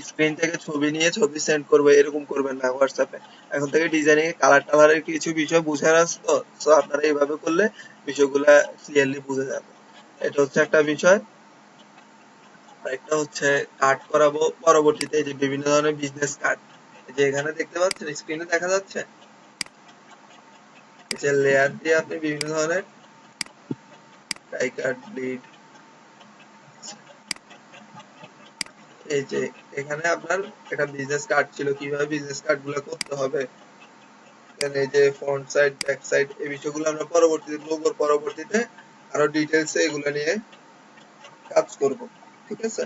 স্ক্রিন থেকে ছবি নিয়ে ছবি সেন্ড করবে এরকম করবেন না হোয়াটসঅ্যাপে। এখন থেকে ডিজাইনিং এ কালার টালারের কিছু বিষয় বুঝার আছে, তো সো আপনারা এইভাবে করলে বিষয়গুলা ক্লিয়ারলি বুঝে যাবে। এটা হচ্ছে একটা বিষয়। আরেকটা হচ্ছে কার্ড করাবো পরবর্তীতে, যে বিভিন্ন ধরনের বিজনেস কার্ড, যে এখানে দেখতে পাচ্ছেন স্ক্রিনে দেখা যাচ্ছে, এই যে লেয়ার দিয়ে আপনি বিভিন্ন ধরনের টাই কার্ড, লিড, এই যে এখানে আপনার একটা বিজনেস কার্ড ছিল, কিভাবে বিজনেস কার্ড গুলো করতে হবে, এখানে এই যে ফ্রন্ট সাইড ব্যাক সাইড এই বিষয়গুলো আমরা পরবর্তীতে লোগোর পরবর্তীতে আরো ডিটেলসে এগুলো নিয়ে কাজ করব, ঠিক আছে?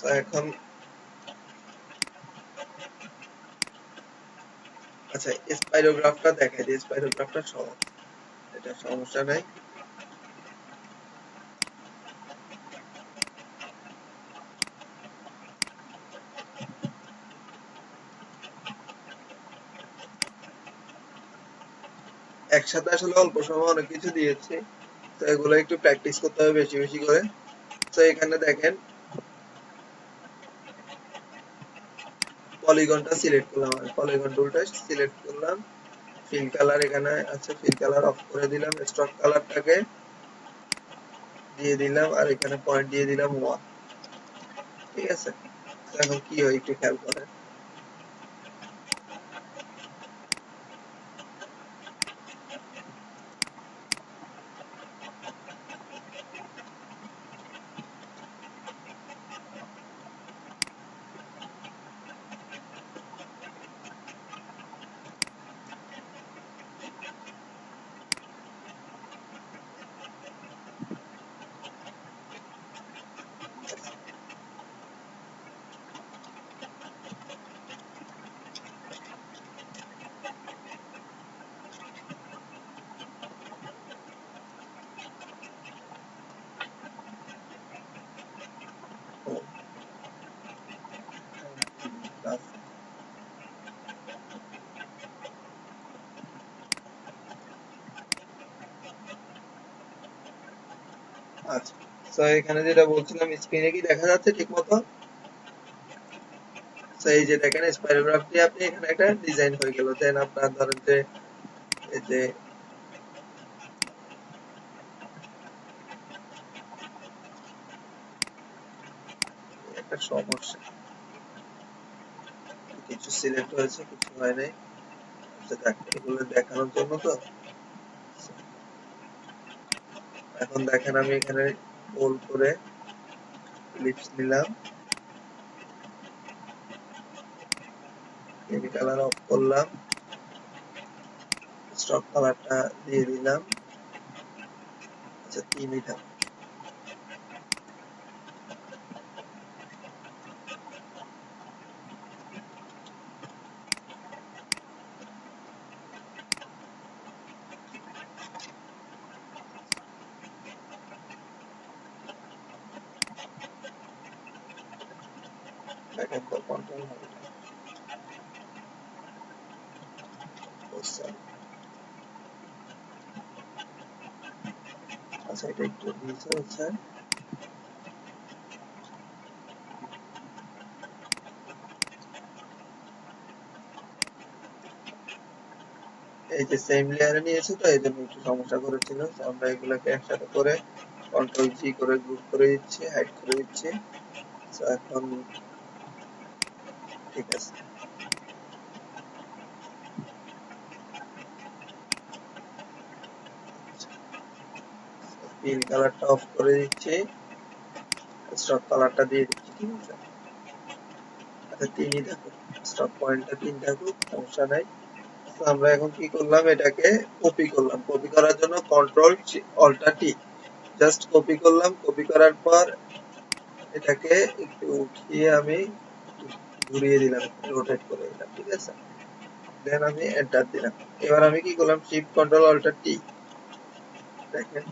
তো এখন আচ্ছা স্পাইরোগ্রাফটা দেখাই দিই, স্পাইরোগ্রাফটা সহজ, এটা সমস্যা নাই। একসাথে আসলে অল্প সময় অনেক কিছু দিয়েছি, তো এগুলো একটু প্র্যাকটিস করতে হবে বেশি বেশি করে। তো এখানে দেখেন পলিগনটা সিলেক্ট করলাম, আমি পলিগন টুলটা সিলেক্ট করলাম, ফিল কালার এখানে আছে, ফিল কালার অফ করে দিলাম, স্টক কালারটাকে দিয়ে দিলাম, আর এখানে পয়েন্ট দিয়ে দিলাম 1, ঠিক আছে? তো এখন কি হয় একটু খেয়াল করেন। আচ্ছা, তো এখানে যেটা বলছিলাম, স্ক্রিনে কি দেখা যাচ্ছে ঠিক মতো? তো এই যে দেখেন স্পাইরোগ্রাফটি আপনি এখানে একটা ডিজাইন হয়ে গেল। দেন আপনার ধরেন যে এই যে একটা সমস্যা, কিছু সিলেক্ট হয়েছে কিছু হয় নাই। আচ্ছা দেখ, এগুলো দেখানোর জন্য তো। এখন দেখেন আমি এখানে গোল করে লিপস নিলাম, বেবি কালার অফ করলাম, স্টক কালারটা দিয়ে দিলাম। আচ্ছা 3ই থাক। দেখেন তো কন্ট্রোল হবে না। আচ্ছা এটা একটু নিচে হচ্ছে। এই যে সেম লেয়ারে নিয়েছে তো এই জন্য একটু সমস্যা করেছিল। তো আমরা এগুলোকে একসাথে করে কন্ট্রোল জি করে গ্রুপ করে দিচ্ছি, হাইড করে দিচ্ছি। তো এখন ঠিক আছে। পিল কালারটা অফ করে দিচ্ছি, স্টক কালারটা দিয়ে দিচ্ছি, ঠিক আছে। আচ্ছা 3ই থাকুক, স্টক পয়েন্টটা 3 থাকুক, সমস্যা নাই। তো আমরা এখন কি করলাম, এটাকে কপি করলাম। কপি করার জন্য কন্ট্রোল অল্টার টি, জাস্ট কপি করলাম। কপি করার পর এটাকে একটু উঠিয়ে আমি ঘুরিয়ে দিলাম, রোটেট করে দিলাম, ঠিক আছে। দেন আমি এন্টার দিলাম। এবার আমি কি করলাম, শিফট কন্ট্রোল অল্টার টি, দেখেন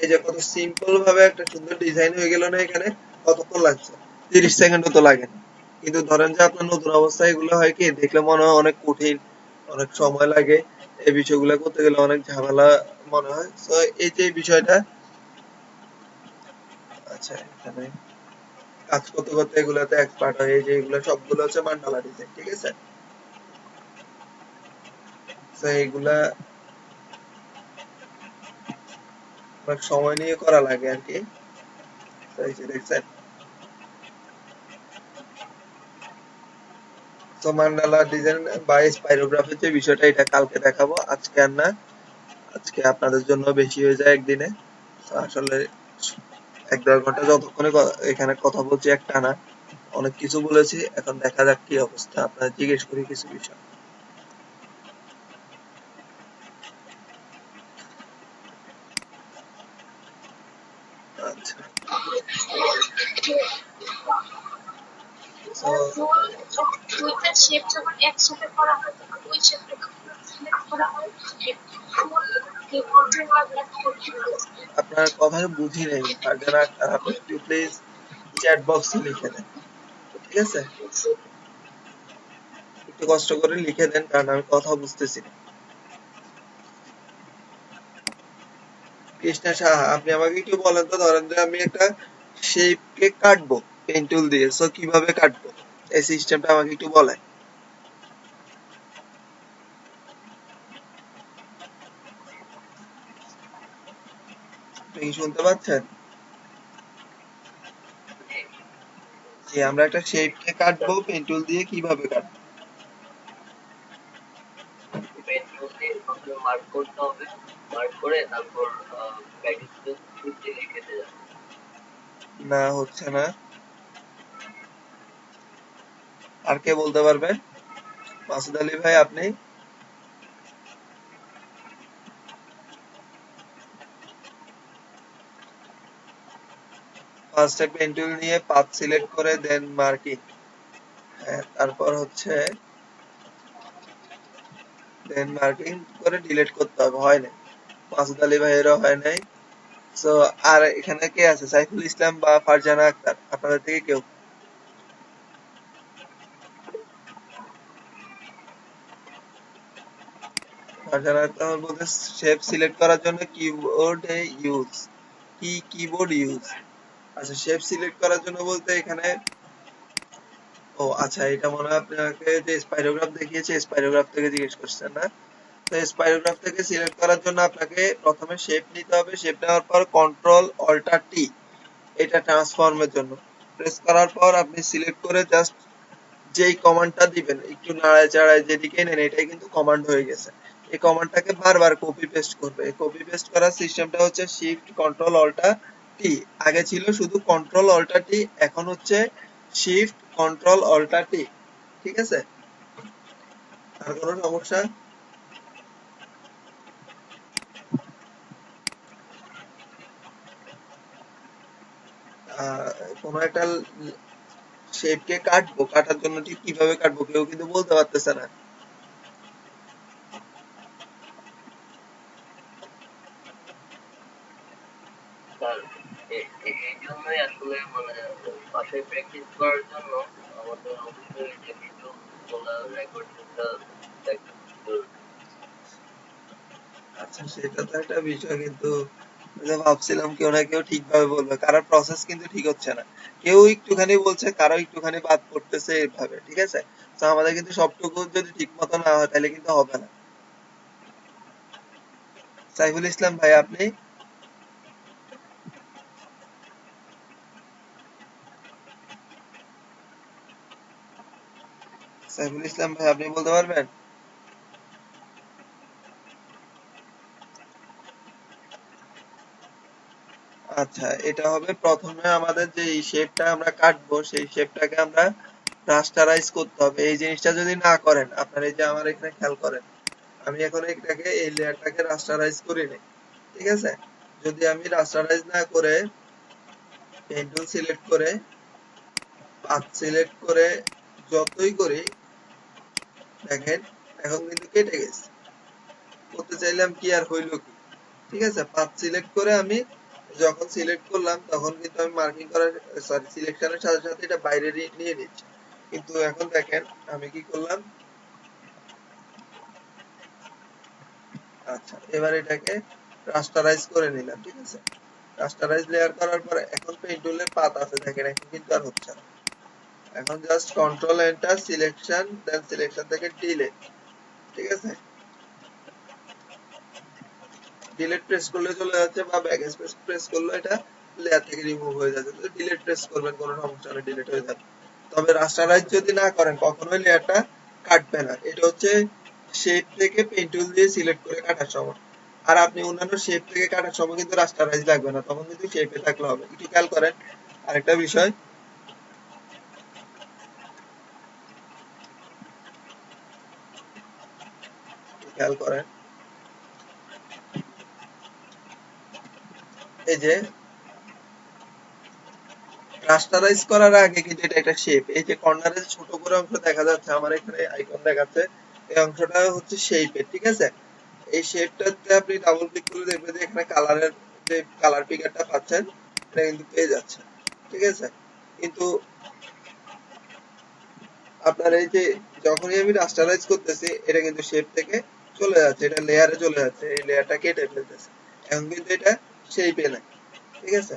এই যে কত সিম্পল ভাবে একটা সুন্দর ডিজাইন হয়ে গেল না এখানে। কতক্ষণ লাগছে? 30 সেকেন্ডও তো লাগে না। কিন্তু ধরেন যে আপনার নতুন অবস্থায় এগুলো হয় কি, দেখলে মনে হয় অনেক কঠিন, অনেক সময় লাগে, এই বিষয়গুলো করতে গেলে অনেক ঝামেলা মনে হয়। তো এই যে এই বিষয়টা, আচ্ছা এখানে কাজ করতে করতে এগুলাতে এক্সপার্ট হয়। এই যে এগুলো সবগুলো হচ্ছে মান্ডালা ডিজাইন, ঠিক আছে। তো এইগুলা অনেক সময় নিয়ে করা লাগে আর কি। তো এই যে দেখছেন, তো মান্ডালা ডিজাইন বা স্পাইরোগ্রাফির যে বিষয়টা, এটা কালকে দেখাবো, আজকে আর না। আজকে আপনাদের জন্য বেশি হয়ে যায় একদিনে। তো আসলে 1-1.5 ঘন্টা যতক্ষণে এখানে কথা বলছি একটানা, অনেক কিছু বলেছি। এখন দেখা যাক কি অবস্থা, আপনারা জিজ্ঞেস করি কিছু বিষয়। আচ্ছা, তো দুইটা শেপ যখন একসাথে করা হয় তখন ওই শেপটা সিলেক্ট করা হয় কিবোর্ডের মাধ্যমে। আপনার কথা বুঝি নেই ফারজানা আক্তার, আপনি একটু প্লিজ চ্যাট বক্সে লিখে দেন, ঠিক আছে। একটু কষ্ট করে লিখে দেন, কারণ আমি কথা বুঝতেছি না। কৃষ্ণা সাহা, আপনি আমাকে একটু বলেন তো, ধরেন যে আমি একটা শেপ কে কাটবো পেন টুল দিয়ে, সো কিভাবে কাটবো, এই সিস্টেমটা আমাকে একটু বলেন। আপনি কি শুনতে পাচ্ছেন? যে আমরা একটা শেপ কে কাটবো পেন টুল দিয়ে, কিভাবে কাটবো? পেন্সিল দিয়ে প্রথমে মার্ক করতে হবে, মার্ক করে তারপর প্যাকেজ দিয়ে লিখে দেওয়া। না হচ্ছে না। আর কে বলতে পারবেন? মাসুদ আলী ভাই আপনি? ফার্স্টে পেন টুল নিয়ে পাথ সিলেক্ট করে দেন মার্কিং, হ্যাঁ তারপর হচ্ছে দেন মার্কিং করে ডিলিট করতে হবে। হয় নাই, মাসুদ আলী ভাইয়েরও হয় নাই। সো আর এখানে কে আছে, সাইফুল ইসলাম বা ফারজানা আক্তার, আপনাদের থেকে কেউ? কার্সার আইকন বলতে শেপ সিলেক্ট করার জন্য কিবোর্ডে ইউজ কিবোর্ড ইউজ। আচ্ছা, শেপ সিলেক্ট করার জন্য বলতে এখানে ও আচ্ছা, এটা মনে হয় আপনাকে যে স্পাইরোগ্রাফ দেখিয়েছে স্পাইরোগ্রাফ থেকে জিজ্ঞেস করছেন না? তো স্পাইরোগ্রাফ থেকে সিলেক্ট করার জন্য আপনাকে প্রথমে শেপ নিতে হবে। শেপ নেওয়ার পর কন্ট্রোল অল্টার টি, এটা ট্রান্সফর্মের জন্য প্রেস করার পর আপনি সিলেক্ট করে জাস্ট যেই কমান্ডটা দিবেন একটু নাড়ায় চাড়ায় যেদিকে নেন, এটাই কিন্তু কমান্ড হয়ে গেছে। এই কমান্ডটাকে বারবার কপি পেস্ট করবে। এই কপি পেস্ট করার সিস্টেমটা হচ্ছে শিফট কন্ট্রোল অল্টার টি। আগে ছিল শুধু কন্ট্রোল অল্টার টি, এখন হচ্ছে শিফট কন্ট্রোল অল্টার টি। ঠিক আছে? আর কোনো সমস্যা? কোনো একটা শেপকে কাটবো, কাটার জন্য ঠিক কিভাবে কাটবো কেউ কিন্তু বলতে পারতেছে না। স্যার এই জন্যই আসলে মানে বাসায় প্র্যাকটিস করার জন্য আমাদের অবশ্যই যে ভিডিও গুলা রেকর্ডিংটা দেখা জরুরি। আচ্ছা, সেটা তো একটা বিষয়, কিন্তু যে ভাবছিলাম কেউ না কেউ ঠিকভাবে বলবে, কারোর প্রসেস কিন্তু ঠিক হচ্ছে না। কেউ একটুখানি বলছে, কারো একটুখানি বাদ পড়তেছে এইভাবে। ঠিক আছে? তো আমাদের কিন্তু সবটুকু যদি ঠিক মতো না হয় তাহলে কিন্তু হবে না। সাইফুল ইসলাম ভাই, আপনি? সাইফুল ইসলাম ভাই, আপনি বলতে পারবেন? আচ্ছা, এটা হবে প্রথমে আমাদের যে শেপটা আমরা কাটবো সেই শেপটাকে আমরা রাস্টারাইজ করতে হবে। এই জিনিসটা যদি না করেন, আপনার এই যে আমার এখানে খেয়াল করেন, আমি এখন এটাকে এই লেয়ারটাকে রাস্টারাইজ করি নাই। ঠিক আছে? যদি আমি রাস্টারাইজ না করে পেন টুল সিলেক্ট করে পাথ সিলেক্ট করে যতই করি, দেখেন এখন কিন্তু কেটে গেছে। করতে চাইলাম কি আর হইল কি? ঠিক আছে? পাথ সিলেক্ট করে আমি যখন সিলেক্ট করলাম তখন কিন্তু আমি মার্কিং করার সিলেকশনের সাথে সাথে এটা বাইরে নিয়ে নিচ্ছি। কিন্তু এখন দেখেন আমি কি করলাম। আচ্ছা, এবার এটাকে রাস্টারাইজ করে নিলাম। ঠিক আছে? রাস্টারাইজ লেয়ার করার পরে এখন পেইন্ট টুলের পাত আছে, দেখেন এখন কিন্তু আর হচ্ছে না। এখন জাস্ট কন্ট্রোল এন্টার সিলেকশন, দেন সিলেকশন থেকে ডিলিট। ঠিক আছে? ডিলিট প্রেস করলে চলে যাচ্ছে, বা ব্যাক স্পেস প্রেস করলে এটা লেয়ার থেকে রিমুভ হয়ে যাচ্ছে। তো ডিলিট প্রেস করবেন, কোনো সমস্যা নেই, ডিলিট হয়ে যাবে। তবে রাস্টারাইজ যদি না করেন কখনোই লেয়ারটা কাটবে না। এটা হচ্ছে শেপ থেকে পেইন্ট টুল দিয়ে সিলেক্ট করে কাটার সময়। আর আপনি অন্যান্য শেপ থেকে কাটার সময় কিন্তু রাস্টারাইজ লাগবে না, তখন কিন্তু শেপে থাকলে হবে। একটু খেয়াল করেন আরেকটা বিষয়, খেয়াল করেন এই যে রাস্টারাইজ করার আগে কিন্তু এটা একটা শেপ। এই যে কর্নারে ছোট করে অংশ দেখা যাচ্ছে, আমার এখানে আইকন দেখাচ্ছে, এই অংশটা হচ্ছে শেপের। ঠিক আছে? এই শেপটাতে আপনি ডাবল ক্লিক করলে দেখবেন যে এখানে কালারের যে কালার পিকারটা পাচ্ছেন এটা কিন্তু পেয়ে যাচ্ছে। ঠিক আছে? কিন্তু আপনার এই যে যখনই আমি রাস্টারাইজ করতেছি এটা কিন্তু শেপ থেকে চলে যাচ্ছে, এটা লেয়ারে চলে যাচ্ছে, এই লেয়ারটা কেটে ফেলতেছে। এখন কিন্তু এটা শেপে নাই। ঠিক আছে?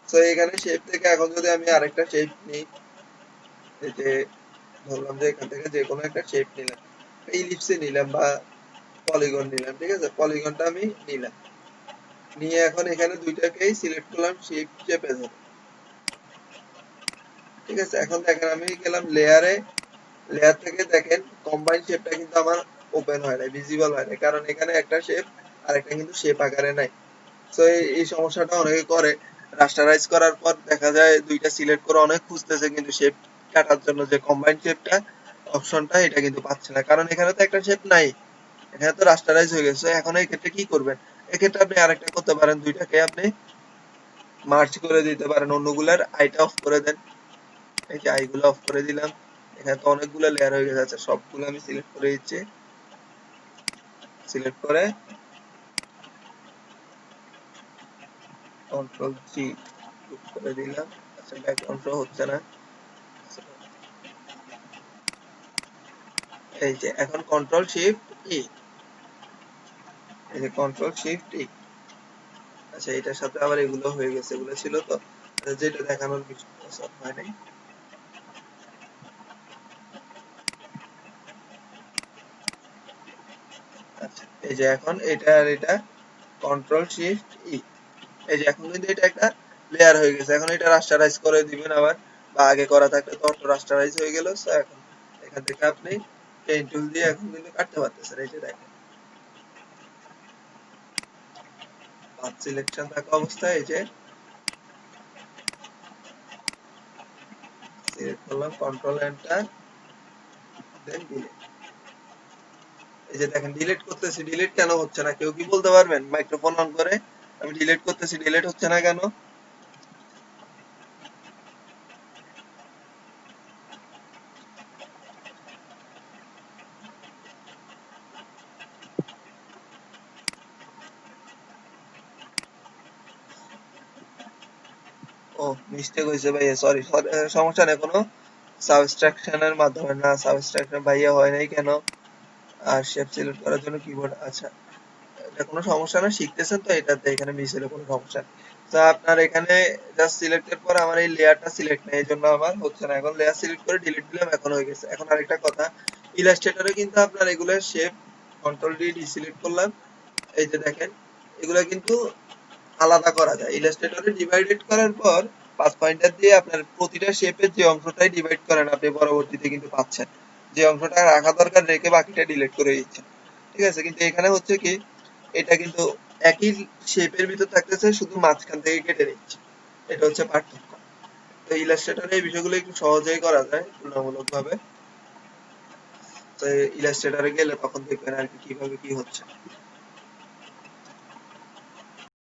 তো এখানে শেপ থেকে এখন যদি আমি আরেকটা শেপ নিই, এই যে ধরলাম যে এখান থেকে যে কোনো একটা শেপ নিলাম, ইলিপসে নিলাম বা পলিগন নিলাম। ঠিক আছে? পলিগনটা আমি নিলাম, নিয়ে এখন এখানে দুইটাকেই সিলেক্ট করলাম শিফট চেপে ধরে। ঠিক আছে? এখন দেখেন আমি গেলাম লেয়ারে, লেয়ার থেকে দেখেন কম্বাইন শেপটা কিন্তু আমার ওপেন হয় নাই, ভিজিবল হয় নাই, কারণ এখানে একটা শেপ আর একটা কিন্তু শেপ আকারে নাই। তো এই সমস্যাটা অনেকে করে, রাস্টারাইজ করার পর দেখা যায় দুইটা সিলেক্ট করে অনেক খুঁজতেছে, কিন্তু শেপ কাটার জন্য যে কম্বাইন শেপটা অপশনটা এটা কিন্তু পাচ্ছে না, কারণ এখানে তো একটা শেপ নাই, এখানে তো রাস্টারাইজ হয়ে গেছে। এখন এই ক্ষেত্রে কি করবেন? এক্ষেত্রে আপনি আরেকটা করতে পারেন, দুইটাকে আপনি মার্জ করে দিতে পারেন, অন্যগুলার আইটা অফ করে দেন। এই যে আইগুলো অফ করে দিলাম, এখানে তো অনেকগুলো লেয়ার হয়ে গেছে। সবগুলো আমি সিলেক্ট করে দিচ্ছি, সিলেক্ট করে কন্ট্রোল জি করে দিলাম। আচ্ছা, ব্যাকগ্রাউন্ড শো হচ্ছে না। এই যে এখন কন্ট্রোল শিফট ই, এই যে কন্ট্রোল শিফট ই। আচ্ছা এটার সাথে আবার এগুলো হয়ে গেছে, এগুলো ছিল তো যেটা দেখানোর কিছু হয় নাই। আচ্ছা এই যে এখন এটা আর এটা কন্ট্রোল শিফট ই, এই যে এখন কিন্তু এটা একটা লেয়ার হয়ে গেছে। এখন এটা রাস্টারাইজ করে দিবেন আবার, বা আগে করা থাকলে তো অটো রাস্টারাইজ হয়ে গেল। সো এখন এখান থেকে আপনি পেইন্ট টুল দিয়ে এখন কিন্তু কাটতে পারতেছেন। এই যে দেখেন পাথ সিলেকশন থাকা অবস্থায় এই যে সিলেক্ট করলাম, কন্ট্রোল এন্টার, দেন ডিলিট। এই যে দেখেন ডিলিট করতেছি, ডিলিট কেন হচ্ছে না কেউ কি বলতে পারবেন? মাইক্রোফোন অন করে আমি ডিলিট করতেছি, ডিলিট হচ্ছে না কেন? ও মিস্টেক হয়েছে ভাইয়া, সরি। সমস্যা নেই কোনো, সাবট্রাকশনের মাধ্যমে না, সাবট্রাকশন ভাইয়া হয় নাই কেন? আর শেপ সিলেক্ট করার জন্য কিবোর্ড, আচ্ছা এটা কোনো সমস্যা না, শিখতেছেন তো, এটাতে এখানে মিস হলে কোনো সমস্যা নেই। তো আপনার এখানে জাস্ট সিলেক্টের পর আমার এই লেয়ারটা সিলেক্ট নেই, এই জন্য আমার হচ্ছে না। এখন লেয়ার সিলেক্ট করে ডিলিট দিলাম, এখন হয়ে গেছে। এখন আরেকটা কথা, ইলাস্ট্রেটরে কিন্তু আপনার এগুলো শেপ কন্ট্রোল ডি ডিসিলেক্ট করলাম, এই যে দেখেন এগুলা কিন্তু আলাদা করা যায়। ইলাস্ট্রেটরে ডিভাইডেড করার পর পাঁচ পয়েন্টার দিয়ে আপনার প্রতিটা শেপের যে অংশটাই ডিভাইড করেন আপনি পরবর্তীতে কিন্তু পাচ্ছেন। যে অংশটা রাখা দরকার রেখে বাকিটা ডিলিট করে দিচ্ছেন। ঠিক আছে, কিন্তু এখানে হচ্ছে কি এটা কিন্তু একই শেপের ভিতর থাকতেছে, শুধু মাঝখান থেকে কেটে নিচ্ছে। এটা হচ্ছে পার্থক্য। তো ইলাস্ট্রেটরে এই বিষয়গুলো একটু সহজেই করা যায় তুলনামূলক ভাবে। তো ইলাস্ট্রেটরে গেলে তখন দেখবেন আর কি কিভাবে কি হচ্ছে।